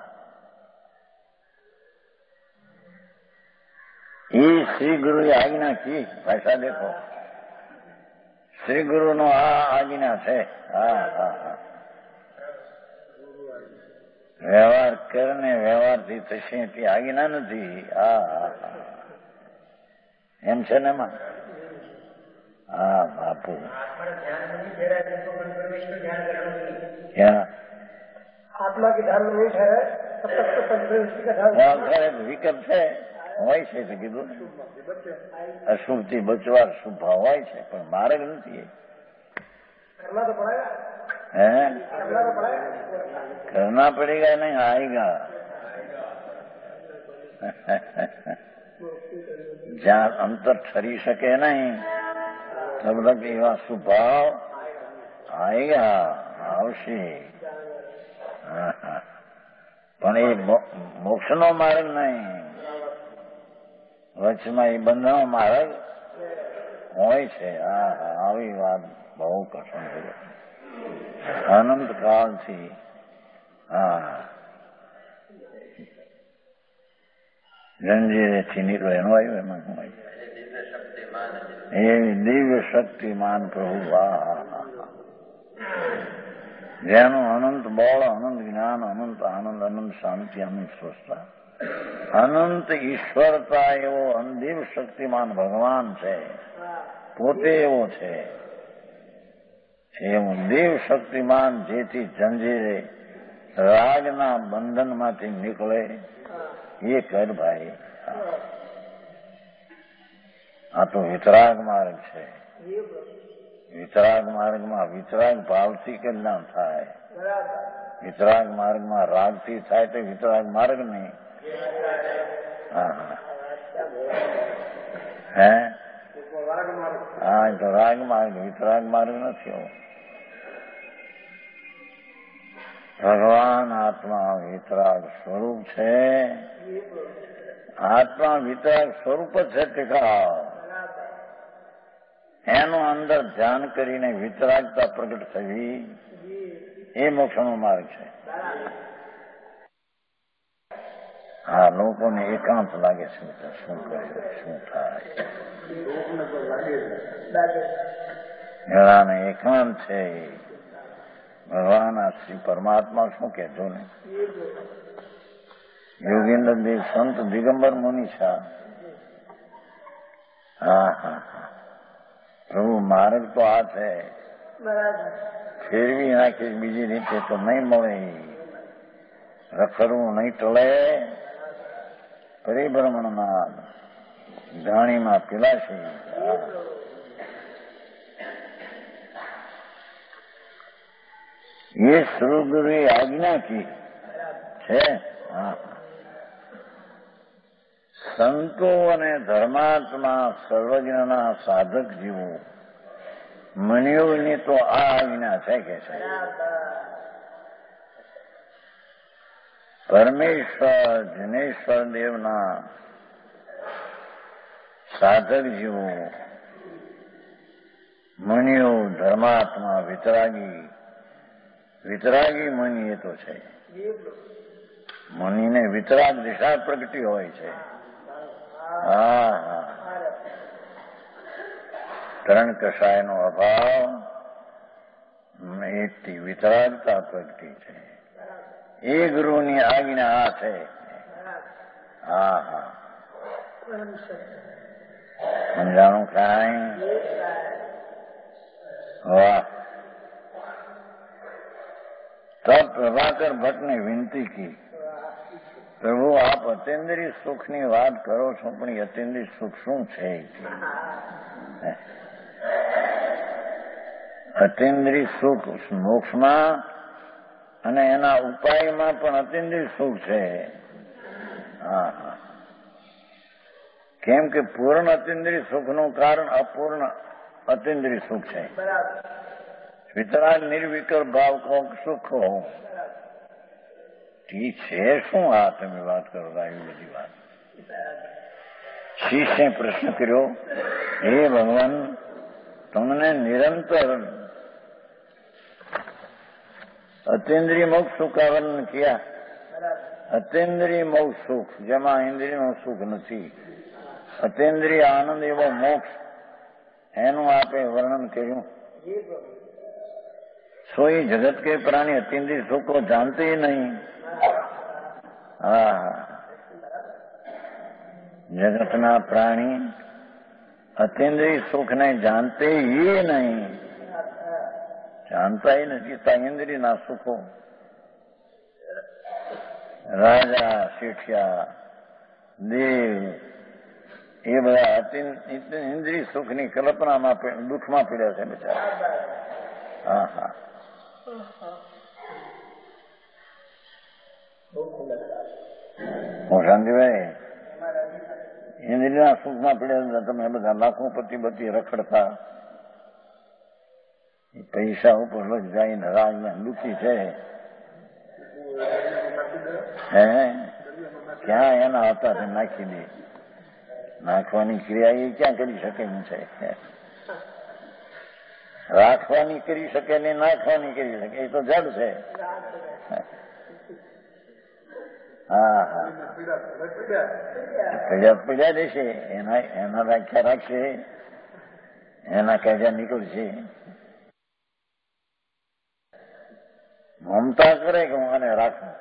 ये श्री गुरु આજ્ઞા કી ભાષા દેખો. શ્રી ગુરુ નો આ આજ્ઞા છે. હા હા હા. વ્યવહાર કરને વ્યવહારથી થશે તે આજ્ઞા નથી. હા હા હા. એમ છે ને એમાં. હા બાપુ आत्मा के ध्यान में नहीं ठहरे तब तक तो पंचदृष्टि का ध्यान વિકલ્પ છે હોય છે તો કીધું ને. અશુભથી બચવા શુભ હોય છે પણ માર્ગ નથી. करना तो पड़ेगा. હે करना तो पड़ेगा. करना पड़ेगा नहीं आएगा. જ્યાં અંતર ઠરી શકે નહીં તબ તક એવા સ્વભાવ આएगा આવશે. પણ એ મોક્ષનો માર્ગ નહીં. વચમાં એ બંધનો માર્ગ હોય છે. આવી વાત બહુ કઠણ છે. અનંત કાળથી જંજીરેથી નીકળે એનું આવ્યું. એમાં શું આવ્યું? એવી દિવ્ય શક્તિમાન પ્રભુ જેનું અનંત બળ, અનંત જ્ઞાન, અનંત આનંદ, અનંત શાંતિ, અનંત સ્વસ્થતા, અનંત ઈશ્વરતા એવો દિવ્ય શક્તિમાન ભગવાન છે. પોતે એવો છે. એવું દેવ શક્તિમાન જેથી જંજીરે રાગના બંધનમાંથી નીકળે એ કર ભાઈ. આ તો વિતરાગ માર્ગ છે. વિતરાગ માર્ગમાં વિતરાગ ભાવથી કલ્યાણ થાય. વિતરાગ માર્ગમાં રાગથી થાય તો વિતરાગ માર્ગ નહીં. હે હા તો રાગ માર્ગ વિતરાગ માર્ગ નથી. ભગવાન આત્મા વિતરાગ સ્વરૂપ છે. આત્મા વિતરાગ સ્વરૂપ જ છે. ટીકા એનું અંદર ધ્યાન કરીને વિતરાગતા પ્રગટ થવી એ મોક્ષનો માર્ગ છે. આ લોકોને એકાંત લાગે છે, શું કરે શું થાય. મેળાને એકાંત છે. ભગવાન આ શ્રી પરમાત્મા શું કહેતો ને યોગેન્દ્ર દેવ સંત દિગંબર મુનિ શાહ. હા હા હા, પ્રભુ માર્ગ તો આ છે, ફેરવી નાખી બીજી રીતે તો નહીં મળે. રખડવું નહીં ટળે, પરિભ્રમણમાં ધાણીમાં પીલાશે. ये गुरु આજ્ઞા की છે. સંતો અને ધર્માત્મા સર્વજ્ઞના સાધક જીવો મનિયોની તો આ આજ્ઞા છે કે છે. પરમેશ્વર જનેશ્વર દેવના સાધક જીવો મનિયો ધર્માત્મા વિતરાગી મની એ તો છે. મનીને વિતરાગ દિશા પ્રગટી હોય છે. હા હા, ત્રણ કષાયનો અભાવ એકથી વિતરાગતા પ્રગટી છે. એ ગુરુની આજ્ઞા આ છે. હા હા, સમજાણું કાંઈ? વાહ. तब प्रभाकर भट्ट ने विनती की, प्रभु आप अतीन्द्रिय सुख ની વાત કરો છો, પણ અતીन्द्रिय સુખ શું છે? અતીન્દ્રિય સુખ મોક્ષમાં અને એના ઉપાયમાં પણ અતીન્દ્રિય સુખ છે. હા હા, કેમ કે પૂર્ણ અતીન્દ્રિય સુખનું કારણ અપૂર્ણ અતીન્દ્રિય સુખ છે. વિતરાગ નિર્વિકલ્પ ભાવ કહો સુખ કહો, ઠીક છે. શું આ તમે વાત કરો આવી બધી વાત? શિષ્ય પ્રશ્ન કર્યો, હે ભગવાન, તમને નિરંતર અતીન્દ્રિય મોક્ષ સુખ का वर्णन किया. અતીન્દ્રિય મોક્ષ સુખ જેમાં ઇન્દ્રિયનું સુખ નથી, અતીન્દ્રિય આનંદ એવો મોક્ષ, એનું આપે વર્ણન કર્યું. सोई जगत के प्राणी अतीन्द्रिय सुख को जानते ही नहीं. हाँ, जगतना प्राणी अतीन्द्रिय सुख ने जानते ही नहीं, जानता ही नहीं था इंद्रिय ना सुखो. राजा शिष्या देव ये બધા इंद्रिय सुख ની કલ્પનામાં દુઃખમાં પીડ્યા છે બિચારા. હા હા, શાંતિભાઈ, ઇન્દ્રિયના સુખમાં પીડ્યા તમે બધા લાખોપતિ બધી રખડતા પૈસા ઉપર લગ જઈને રાજના દુઃખી છે. હે ક્યાં એના હતા તે નાખી દે. નાખવાની ક્રિયા એ ક્યાં કરી શકે એમ છે? રાખવાની કરી શકે ને નાખવાની કરી શકે, એ તો જડ છે. હા હા, પીડા દેશે, એના વ્યાખ્યા રાખશે, એના કાયદા નીકળશે. મમતા કરે કે હું આને રાખું,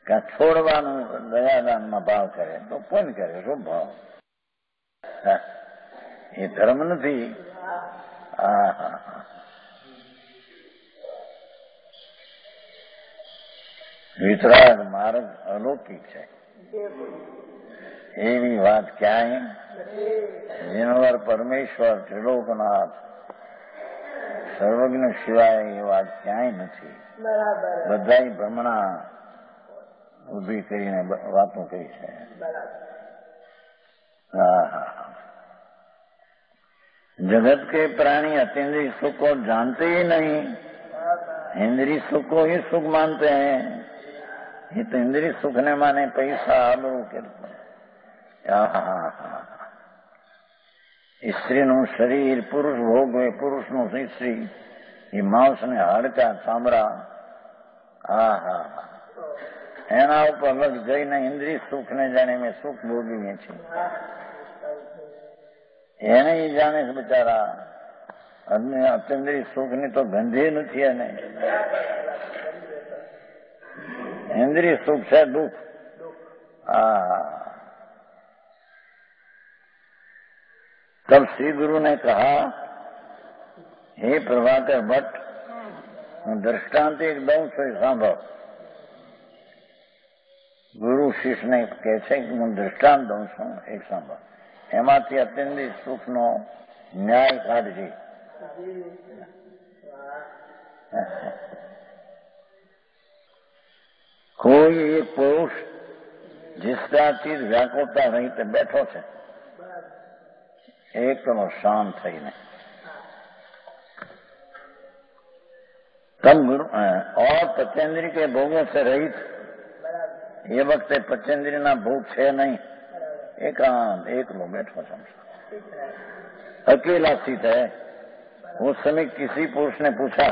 કાં છોડવાનું દયાદાનમાં ભાવ કરે તો પણ કરે. શું ભાવ? એ ધર્મ નથી. હા હા, વિતરાગ માર્ગ અલૌકિક છે. એવી વાત ક્યાંય જીનવર પરમેશ્વર ત્રિલોકનાથ સર્વજ્ઞ સિવાય એ વાત ક્યાંય નથી. બધા ભ્રમણા ઉભી કરીને વાતો કરી છે. હા હા, जगत के प्राणी अतीन्द्रिय सुख को जानते ही नहीं, इंद्रिय सुख को ही सुख मानते हैं. ये तो इंद्रिय सुख ने माने पैसा आबरू के स्त्रीનું શરીર પુરુષ ભોગવે, પુરુષનું સ્ત્રી, એ માંસ ને હાડકા ચામડા. હા હા, એના ઉપર લગ જઈને ઇન્દ્રિય સુખને જાણે મેં સુખ ભોગવીએ છીએ. એને જાણે છે બિચારા અત્યંદ્રિય સુખની તો ગંધી નથી. એને इंद्रिय सुख से दुख. तब श्री गुरु ने कहा, हे प्रभाकर भट्ट, હું દ્રષ્ટાંત એક દઉં છું, સાંભળ. ગુરુ શિષ્યને કહે છે કે હું દ્રષ્ટાંત દઉં છું, એક સાંભળ. એમાંથી અત્યંતિક સુખનો ન્યાય કાઢજે. કોઈ એક પુરુષ जिसका चीज व्याकुलता रहित बैठो છે, એકલો શાંત થઈને. तब गुरु और पचेंद्री के भोगों से रहित, ये वक्त पचेंद्री ना भोग है नहीं, एकांत एकलो बैठो संसार, अकेला स्थित है. उस समय किसी पुरुष ने पूछा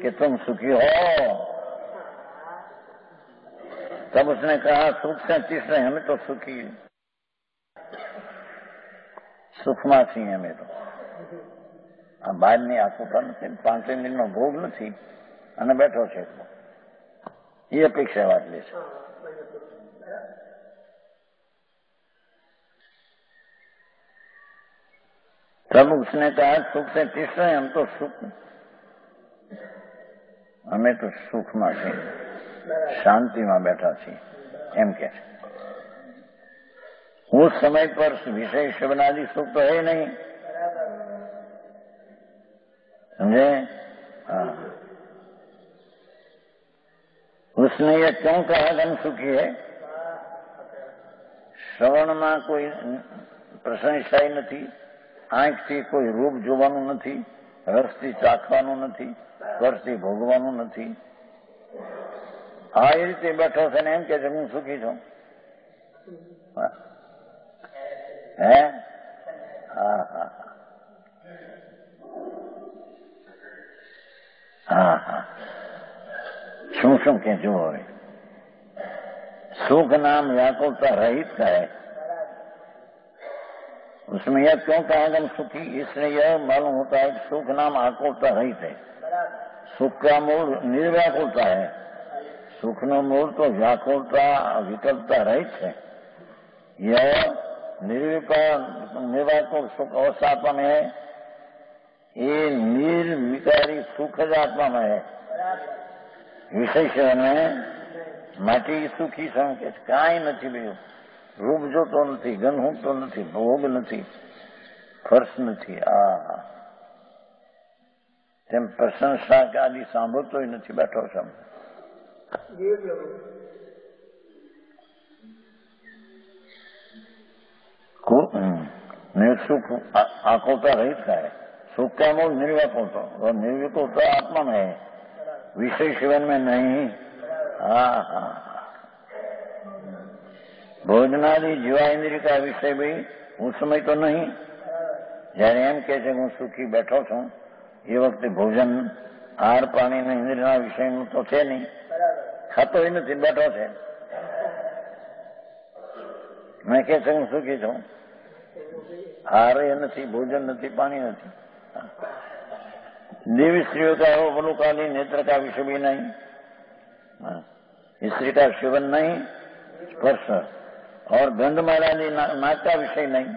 कि तुम सुखी हो? तब उसने कहा, सुख से तीसरे हमें तो सुखी, સુખમાં છીએ અમે તો. આ બહારની આકૃતા નથી, 5 દિનનો ભોગ નથી અને બેઠો છે, એ અપેક્ષા વાત લે છે. तब उसने कहा, सुख से तीसरे हम तो सुख, અમે તો સુખમાં છીએ, શાંતિમાં બેઠા છીએ, એમ કે છે. उस समय पर विषय सेवनादि सुख तो है नहीं, समझे? हाँ. उसने ये क्यों कहा कि हम सुखी है? શ્રવણમાં કોઈ પ્રશંસાઈ નથી, આંખથી કોઈ રૂપ જોવાનું નથી, રસથી ચાખવાનું નથી, સ્પર્શથી ભોગવાનું નથી. આ એ રીતે બેઠો છે ને એમ કે છે હું સુખી છું. હે? હા હા હા હા. શું શું કે જો હવે सुख नाम व्याकुलता रहित का है. उसमें यह क्यों कहा हम सुखी? इसलिए यह मालूम होता है कि सुख नाम आकुलता रहित है. सुख का मूल निर्व्याकुलता है. सुख नो मूल तो व्याकुलता विकल्पता रहित है. यह निर्व्याकुल सुख अवस्था आत्मा में है, ये निर्विकारी सुख ज आत्मा में है. विशेष में માટે સુખી છું કે કાંઈ નથી બીજું. રૂપ જોતો નથી, ગંધ ઊંઘતો નથી, ભોગ નથી, સ્પર્શ નથી. તેમ પ્રશંસા કે આદિ સાંભળતોય નથી, બેઠો છું. सुख आकुलता रहित का है. सुख का मूल निर्व्याकुलता, और निर्व्याकुलता आत्मा में है, विषय सेवन में नहीं. हाँ हाँ. भोजनादि जीवा इंद्रिय का विषय भी उस समय तो नहीं. जયારે એમ કે છે હું સુખી બેઠો છું, એ વખતે ભોજન આહાર પાણી ને ઇન્દ્રિયના વિષયનું તો છે નહીં, ખાતો એ નથી, બેઠો છે. મેં કે છે હું સુખી છું, આહાર એ નથી, ભોજન નથી, પાણી નથી. देवी स्त्रियों का हो बलुकाली नेत्र का विषय भी नहीं, स्त्री का सेवन नहीं, स्पर्श और गंध मालानी नाक का विषय नहीं.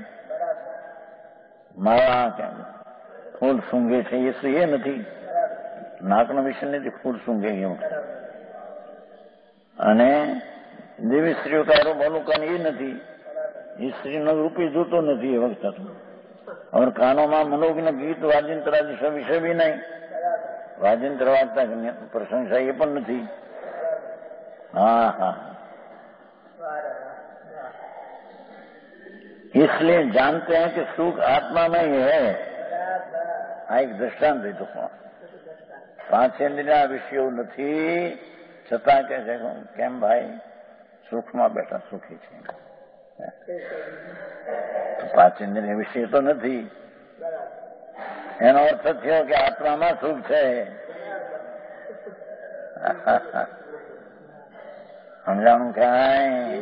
माला फूल सूंघे છે એ નથી, નાકનો વિષય નથી, ફૂલ સૂંઘે એવું. અને દેવી સ્ત્રીઓ કારો બલુકાની એ નથી, એ સ્ત્રીનો રૂપી જોતો નથી એ વખત. और कानों में मनोज्ञ गीत वाजिंत्र आदि सब विषय भी नहीं. वाजिंत्र वाजता प्रशंसा ये पण नहीं. हाँ हाँ. इसलिए जानते हैं कि सुख आत्मा में ही है. एक दृष्टांत दे दो. 5 इंद्रिया विषयों नहीं, छता के केम भाई सुख में बैठा सुखी छे. 5 इंद्रिय विषय तो नहीं. એનો અર્થ થયો કે આત્મામાં સુખ છે. સમજાણું ક્યાંય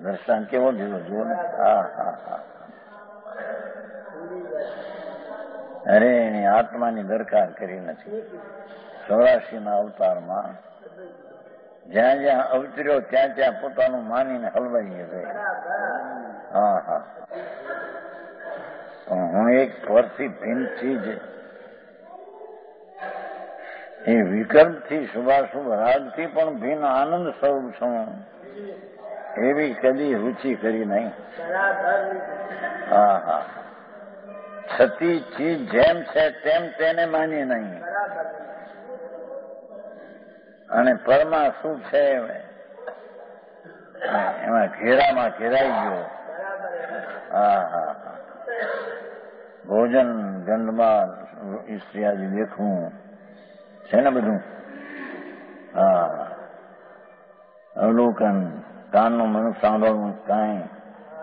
દ્રષ્ટાંત કેવો દીધો જુઓ ને. હા હા હા. અરે એની આત્માની દરકાર કરી નથી. 84 અવતારમાં જ્યાં જ્યાં અવતર્યો ત્યાં ત્યાં પોતાનું માનીને હલવાઈ ગયો. હા હા. હું એક પરથી ભિન્ન ચીજ એ વિકલ્પથી શુભાશુભ રાગથી પણ ભિન્ન આનંદ સ્વરૂપ છું એવી કદી રુચિ કરી નહીં. હા હા. છતી ચીજ જેમ છે તેમ તેને માની નહીં અને પરમાં શું છે એમાં ઘેરામાં ઘેરાઈ ગયો. હા હા. ભોજન ગંધમાં ઇસ્ત્રીયાદી દેખવું છે ને બધું. હા. અવલોકન કાનનું મન સાંભળવું કાંઈ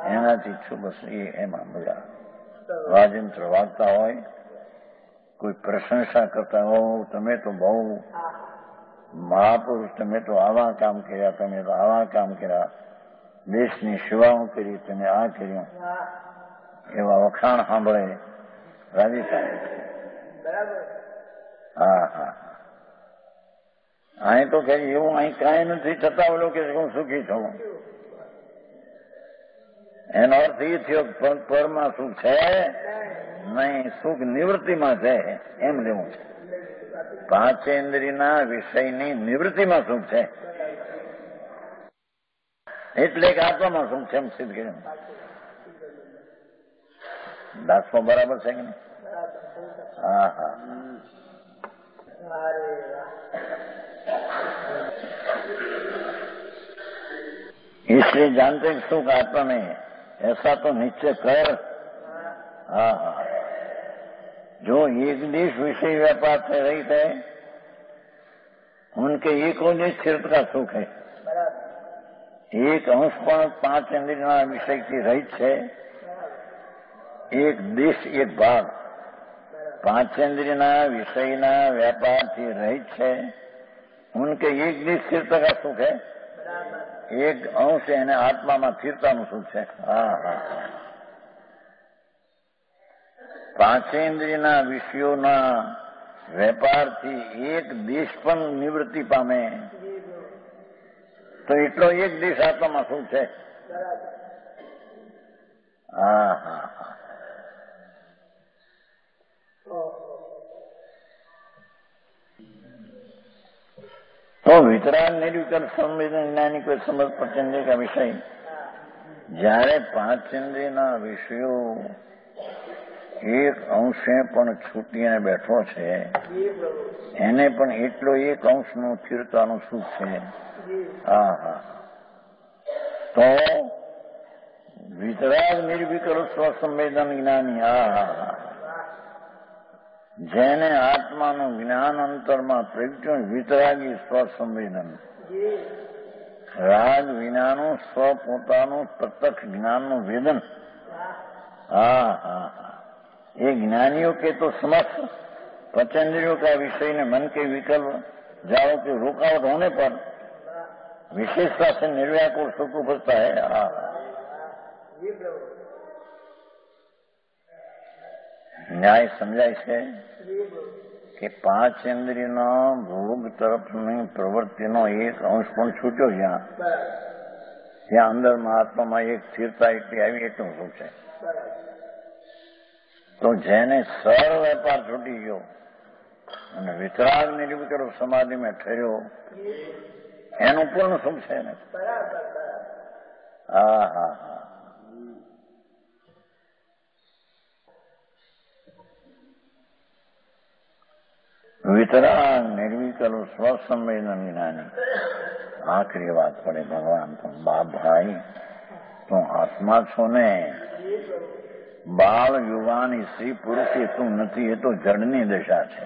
એનાથી છું બસ એમાં બધા વાજિંત્ર વાગતા હોય, કોઈ પ્રશંસા કરતા હો, તમે તો બહુ મહાપુરુષ, તમે તો આવા કામ કર્યા, તમે તો આવા કામ કર્યા, દેશની સેવાઓ કરી, તમે આ કર્યું, એવા વખાણ સાંભળે રાજી થાય. હા હા. અહીં તો કઈ એવું અહીં કાંઈ નથી છતાં ઓલો કે હું સુખી છું. એનો અર્થ એ થયો પરમાં સુખ છે નહીં, સુખ નિવૃત્તિમાં છે એમ લેવું છે. પાંચેન્દ્રિયના વિષયની નિવૃત્તિમાં સુખ છે એટલે કે આત્મામાં સુખ છે એમ સિદ્ધ કર્યું. દાસમાં બરાબર છે કે નહીં? હા હા. इसलिए जानते हैं सुख आत्मा में ऐसा तो निश्चय कर. हाँ हाँ. जो एक देश विषय व्यापार से रहित है उनके एकों देश स्थिरता का सुख है. एक अंश પણ 5 इंद्रियના વિષયથી રહિત છે. એક દેશ એક ભાગ 5 इंद्रियના વિષયના व्यापारથી રહિત છે. उनके एक देश स्थिरता का सुख है. એક અંશ એને આત્મામાં સ્થિરતાનું સુખ છે. હા હા. પાંચેન્દ્રિયના વિષયોના વેપારથી એક દેશ પણ નિવૃત્તિ પામે તો એટલો એક દેશ આત્મામાં સુખ છે. હા હા હા. तो वितराग निर्विकल्प संवेदन ज्ञानी कोई समझ पचेंद्रिय का विषय જ્યારે 5 इंद्रियના વિષયો એક અંશે પણ છૂટીને બેઠો છે એને પણ એટલો એક અંશનું સ્થિરતાનું સુખ છે. હા હા. તો વિતરાગ નિર્વિકલ્પ સ્વસંવેદન જ્ઞાની. હા હા હા. જેને આત્માનું જ્ઞાન અંતરમાં પ્રગટ્યું વિતરાગી સ્વસંવેદન, રાગ વિનાનું સ્વ પોતાનું પ્રત્યક્ષ જ્ઞાનનું વેદન. હા હા હા. ये ज्ञानियों के तो समस्त पंचेंद्रियों का विषय ने मन के विकल्प जाओ के रुकावट होने पर विशेषता से निर्व्याकुल सुख उपजता है. न्याय समझाय છે કે 5 ઇન્દ્રિયનો ભોગ તરફની પ્રવૃત્તિનો એક અંશ પણ છૂટ્યો ત્યાં અંદરમાં આત્મામાં એક સ્થિરતા એટલી આવી એટલું સુખ છે. તો જેને સર્વ વેપાર છૂટી ગયો અને વિતરાગ નિર્વિકલ્પ સમાધિમાં ઠર્યો એનું પૂર્ણ સુખ છે ને. હા હા હા. વિતરાગ નિર્વિકલ્પ સ્વસંવેદન જ્ઞાની. આખરી વાત પડે ભગવાન તો બાપ ભાઈ તું આત્મા છો ને, બાળ યુવાની સ્ત્રી પુરુષ એ તું નથી, એ તો જડની દશા છે.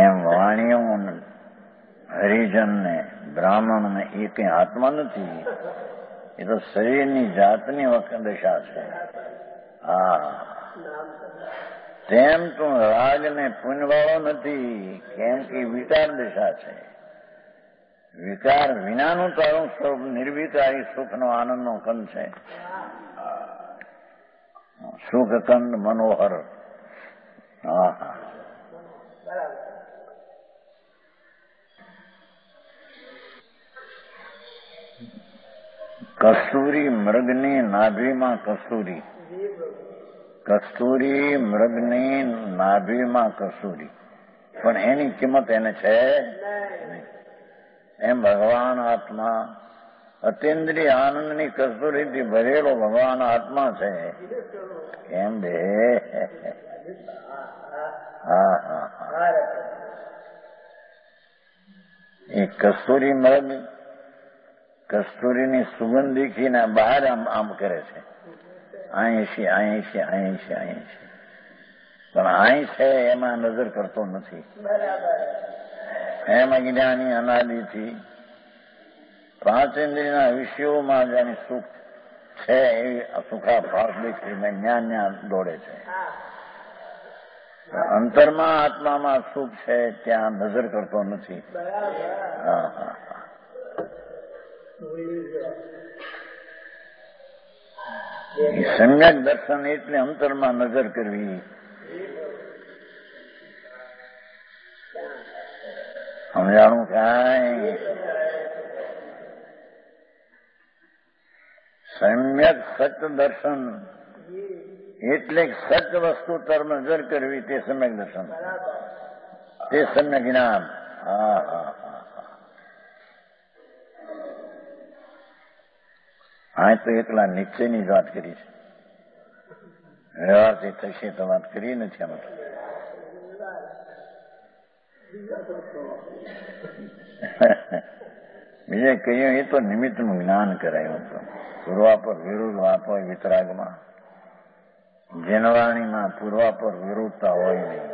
એમ વાણીઓ હરિજન ને બ્રાહ્મણ ને એ કઈ આત્મા નથી, એ તો શરીરની જાતની દશા છે. હા. તેમ તું રાગ ને પુણ્યવાળો નથી, કેમ કે વિકાર દિશા છે. વિકાર વિનાનું તારું સ્વરૂપ નિર્વિકારી સુખનો આનંદનો કંદ છે. સુખ કંદ મનોહર. કસ્તુરી મૃગની નાભીમાં કસ્તુરી. કસ્તુરી મૃગની નાભીમાં કસ્તુરી, પણ એની કિંમત એને છે નહીં. એમ ભગવાન આત્મા અતિન્દ્રિય આનંદની કસ્તુરીથી ભરેલો ભગવાન આત્મા છે. કેમ બે? હા હા હા. એ કસ્તુરી મૃગ કસ્તુરીની સુગંધ દેખીને બહાર આમ આમ કરે છે, અહીં છે, અહીં છે, અહીં છે, અહીં છે, પણ અહીં છે એમાં નજર કરતો નથી. એમ અજ્ઞાની અનાદિથી પાંચ ઇન્દ્રિયના વિષયોમાં જેની સુખ છે એવી સુખાભાસ દેખીને ન્યા દોડે છે. અંતરમાં આત્મામાં સુખ છે ત્યાં નજર કરતો નથી. હા હા. સમ્યક દર્શન એટલે અંતરમાં નજર કરવી. સમજાણું કાંઈ? સમ્યક સત્ય દર્શન એટલે સત્ય વસ્તુ તરફ નજર કરવી, તે સમ્યક દર્શન, તે સમ્યક જ્ઞાન. હા હા હા. હા, તો એકલા નિશ્ચયની જ વાત કરી છે, વ્યવહારથી થશે તો વાત કરી નથી. આમ બીજે કહ્યું એ તો નિમિત્તનું જ્ઞાન કરાયું હતું. પૂર્વાપર વિરુદ્ધ વાત હોય વિતરાગમાં, જનવાણીમાં પૂર્વાપર વિરુદ્ધતા હોય નહીં.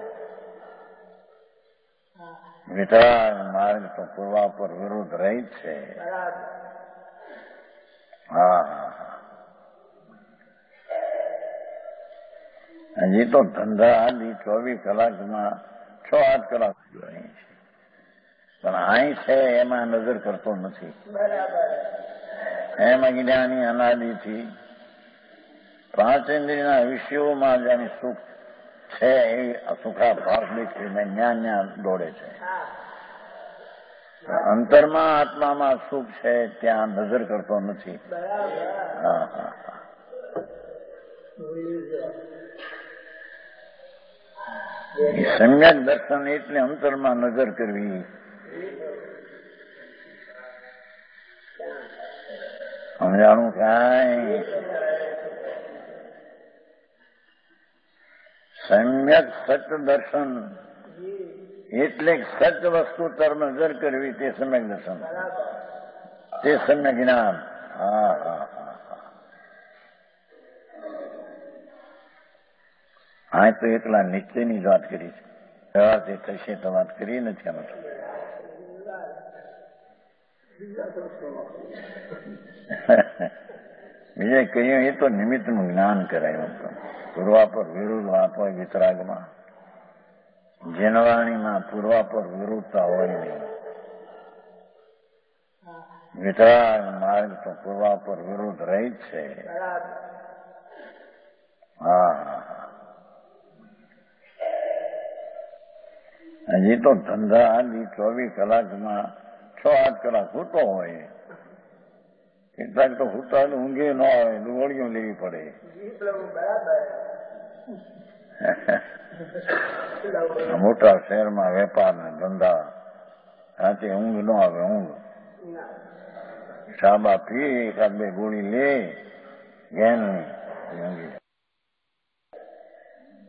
વિતરાગ માર્ગ તો પૂર્વાપર વિરુદ્ધ રહિત છે. હા હા હા. હજી તો ધંધા આદિ 24 કલાકમાં 6-8 કલાક અહીં છે, પણ અહીં છે એમાં નજર કરતો નથી. એમ અજ્ઞાની અનાદિથી પાંચ ઇન્દ્રિયના વિષયોમાં જેની સુખ છે એવી સુખાભાસ દેખીને ન્યા દોડે છે. અંતરમાં આત્મામાં સુખ છે ત્યાં નજર કરતો નથી. હા હા હા. સમ્યક દર્શન એટલે અંતરમાં નજર કરવી. સમજાણું કાંઈ? સમ્યક સત્ય દર્શન એટલે સત્ય વસ્તુ તરફ નજર કરવી, તે સમ્યક દર્શન, તે સમ્યક જ્ઞાન. હા હા હા. હા, તો એકલા નિશ્ચયની જ વાત કરી છે, વ્યવહારથી થશે તો વાત કરી નથી. આમ બીજે કહ્યું એ તો નિમિત્તનું જ્ઞાન કરાયું હતું. પૂર્વાપર વિરુદ્ધ વાત હોય વિતરાગમાં, જનવાણીમાં પૂર્વાપર વિરુદ્ધતા હોય નહીં. વિતરાગ માર્ગ તો પૂર્વાપર વિરુદ્ધ રહિત છે. હા હા હા. હજી તો ધંધા આદિ 24 કલાકમાં 6-8 કલાક સૂતો હોય. કેટલાક તો સૂતા ઊંઘે ન આવે, દુવડીઓ લેવી પડે. મોટા શહેરમાં વેપાર ને ધંધા, રાતે ઊંઘ ન આવે. ઊંઘ શાબા પી એકાદ 2 ગોળી લે ગેનની, ઊંઘી.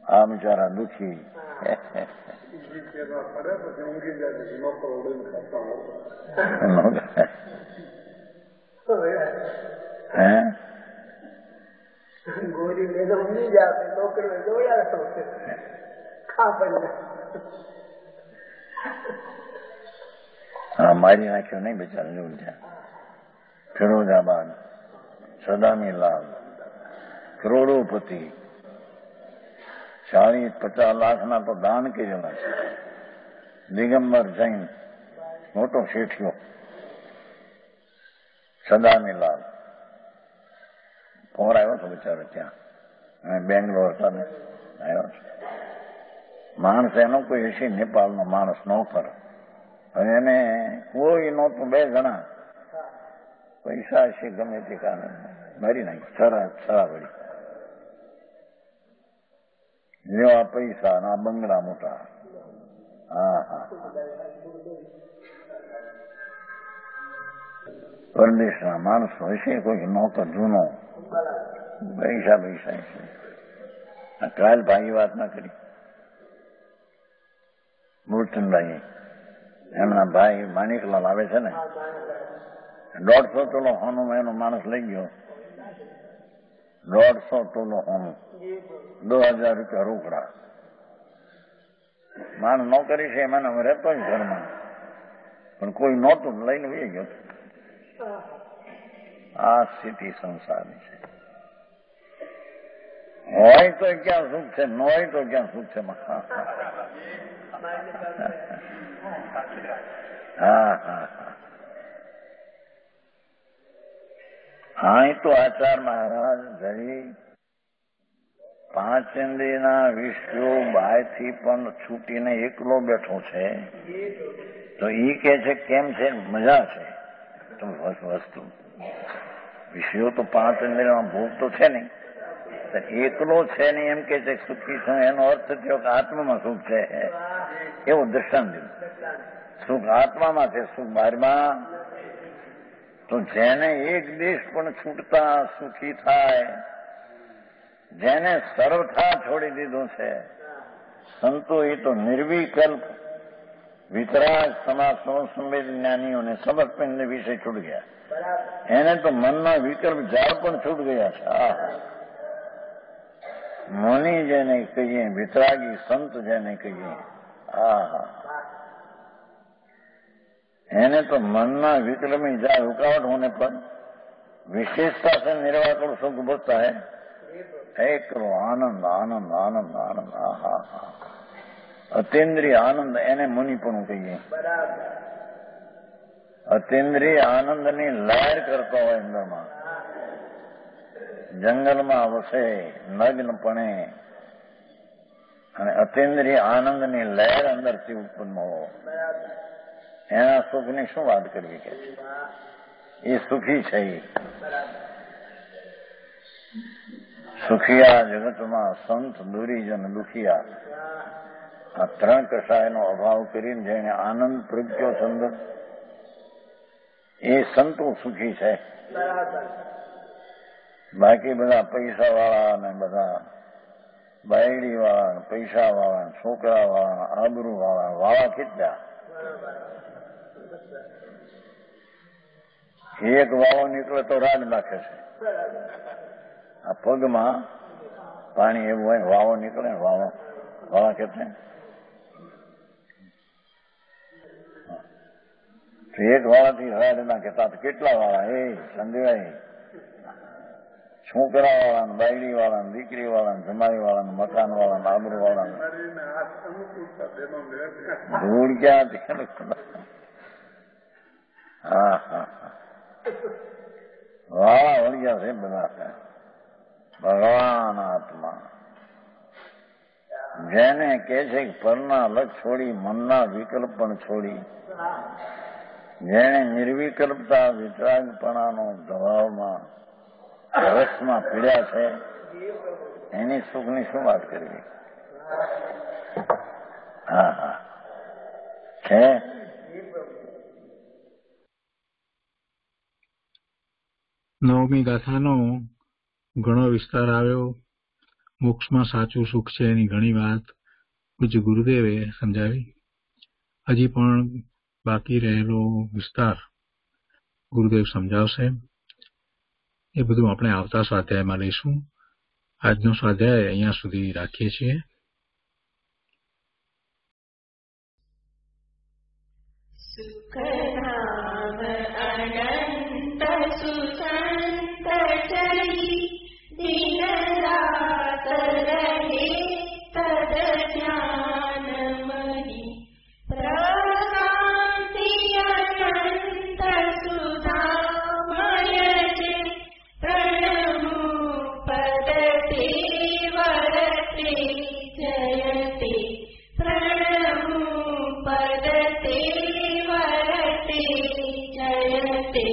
આ બિચારા દુખી. ગોળી લે તો ઊંઘી જાય, નોકરી જોયા. હા, મારી નાખ્યો નહીં બિચારા. જોયું છે ફિરોજાબાદ, સદામી લાલ, કરોડોપતિ, 40-50 લાખના તો દાન કરેલા છે. દિગંબર જૈન મોટો શેઠિયો સદાનીલાલ ફોર આવ્યો હતો બિચારો ત્યાં બેંગ્લોર હતા ને આવ્યો છે. માણસ એનો કોઈ હશે નેપાળનો માણસ નોકર. હવે એને કોઈ નહોતું. 2 જણા પૈસા હશે ગમે તે કારણે મારી નાખી છરા વળી. જેવા પૈસા ના બંગલા મોટા. હા હા પરદેશના માણસો હશે કોઈ નોકર જૂનો પૈસા હશે. કાલ ભાઈ વાત ના કરી મૂર્તિભાઈ એમના ભાઈ માણિકલાલ આવે છે ને 150 તોલો હોનું એનો માણસ લઈ ગયો. 150 તોલો હોનું 2000 રૂપિયા રોકડા. માણસ નોકરી છે એમાં રહેતો જ ઘરમાં પણ કોઈ નહોતું લઈને વહી ગયો. આ સ્થિતિ સંસારની છે. હોય તો ક્યાં સુખ છે, ન હોય તો ક્યાં સુખ છે. હા હા હા તો આચાર મહારાજ જઈ 5 ઇન્દ્રિયના વિષયો બાયથી પણ છૂટીને એકલો બેઠો છે. તો ઈ કે છે કેમ છે? મજા છે તો વસ્તુ વિષયો તો 5 ઇન્દ્રિયમાં ભોગ તો છે નહીં. એકલો છે ને એમ કે છે સુખી છું. એનો અર્થ થયો કે આત્મામાં સુખ છે એવું દ્રષ્ટાંત દીધું. સુખ આત્મામાં છે, સુખ બહારમાં. તો જેને એક દેશ પણ છૂટતા સુખી થાય, જેને સર્વથા છોડી દીધું છે સંતો, એ તો નિર્વિકલ્પ વિતરાગ સમાસો સંવેદ જ્ઞાનીઓને સમર્પણ વિશે છૂટ ગયા. એને તો મનના વિકલ્પ ઝાડ પણ છૂટ ગયા છે. મુનિ જેને કહીએ, વિતરાગી સંત જેને કહીએ, એને તો મનના વિકલ્પી ઝાડ रुकावट होने पर विशेषता से निर्वाकुल सुख भोगता है. एक आनंद आनंद आनंद आनंद. अतीन्द्रिय आनंद એને મુનિપણું કહીએ. અતીન્દ્રિય આનંદની લહેર કરતો હોય અંદરમાં. જંગલમાં વસે નગ્નપણે અને અતીન્દ્રિય આનંદની લહેર અંદરથી ઉત્પન્ન હોય. એના સુખની શું વાત કરવી કે એ સુખી છે. સુખિયા જગતમાં સંત દુરીજન દુખિયા આ 3 કષાયનો અભાવ કરીને જેને આનંદ પ્રગટ્યો સંત, એ સંતો સુખી છે. બાકી બધા પૈસા વાળા ને બધા બાયડી વાળા, પૈસા વાળા, છોકરા વાળા, આબરૂ વાળા કેટલા. એક વાવો નીકળે તો રાડ નાખે છે. આ પગમાં પાણી એવું હોય, વાવો નીકળે, વાવા કે એક વાળાથી રાડ નાખે. કેટલા વાળા? એ સંદેવાય છોકરા વાળા, બાયડી વાળા, દીકરી વાળા, જમાઈ વાળા, મકાન વાળા, આબરૂ વાળા. ધૂળ ક્યાંથી? હા હા વાળા વળગ્યા છે બધા. ભગવાન આત્મા જેને કે છે પરના લગ છોડી, મનના વિકલ્પ પણ છોડી, જેને નિર્વિકલ્પતા વિતરાગપણાનો દબાવમાં રસમાં પીડ્યા છે, એની સુખની શું વાત કરવી? હા હા છે. નવમી ગાથાનો ઘણો વિસ્તાર આવ્યો. મોક્ષમાં સાચું સુખ છે એની ઘણી વાત પૂજ્ય ગુરુદેવે સમજાવી. હજી પણ બાકી રહેલો વિસ્તાર ગુરુદેવ સમજાવશે. એ બધું આપણે આવતા સ્વાધ્યાયમાં લઈશું. આજનો સ્વાધ્યાય અહીંયા સુધી રાખીએ છીએ. સુખધામ અનંત સુસંત ચરી દિન રાત રહે पदते वरते जयते प्रणमो पदते वरते जयते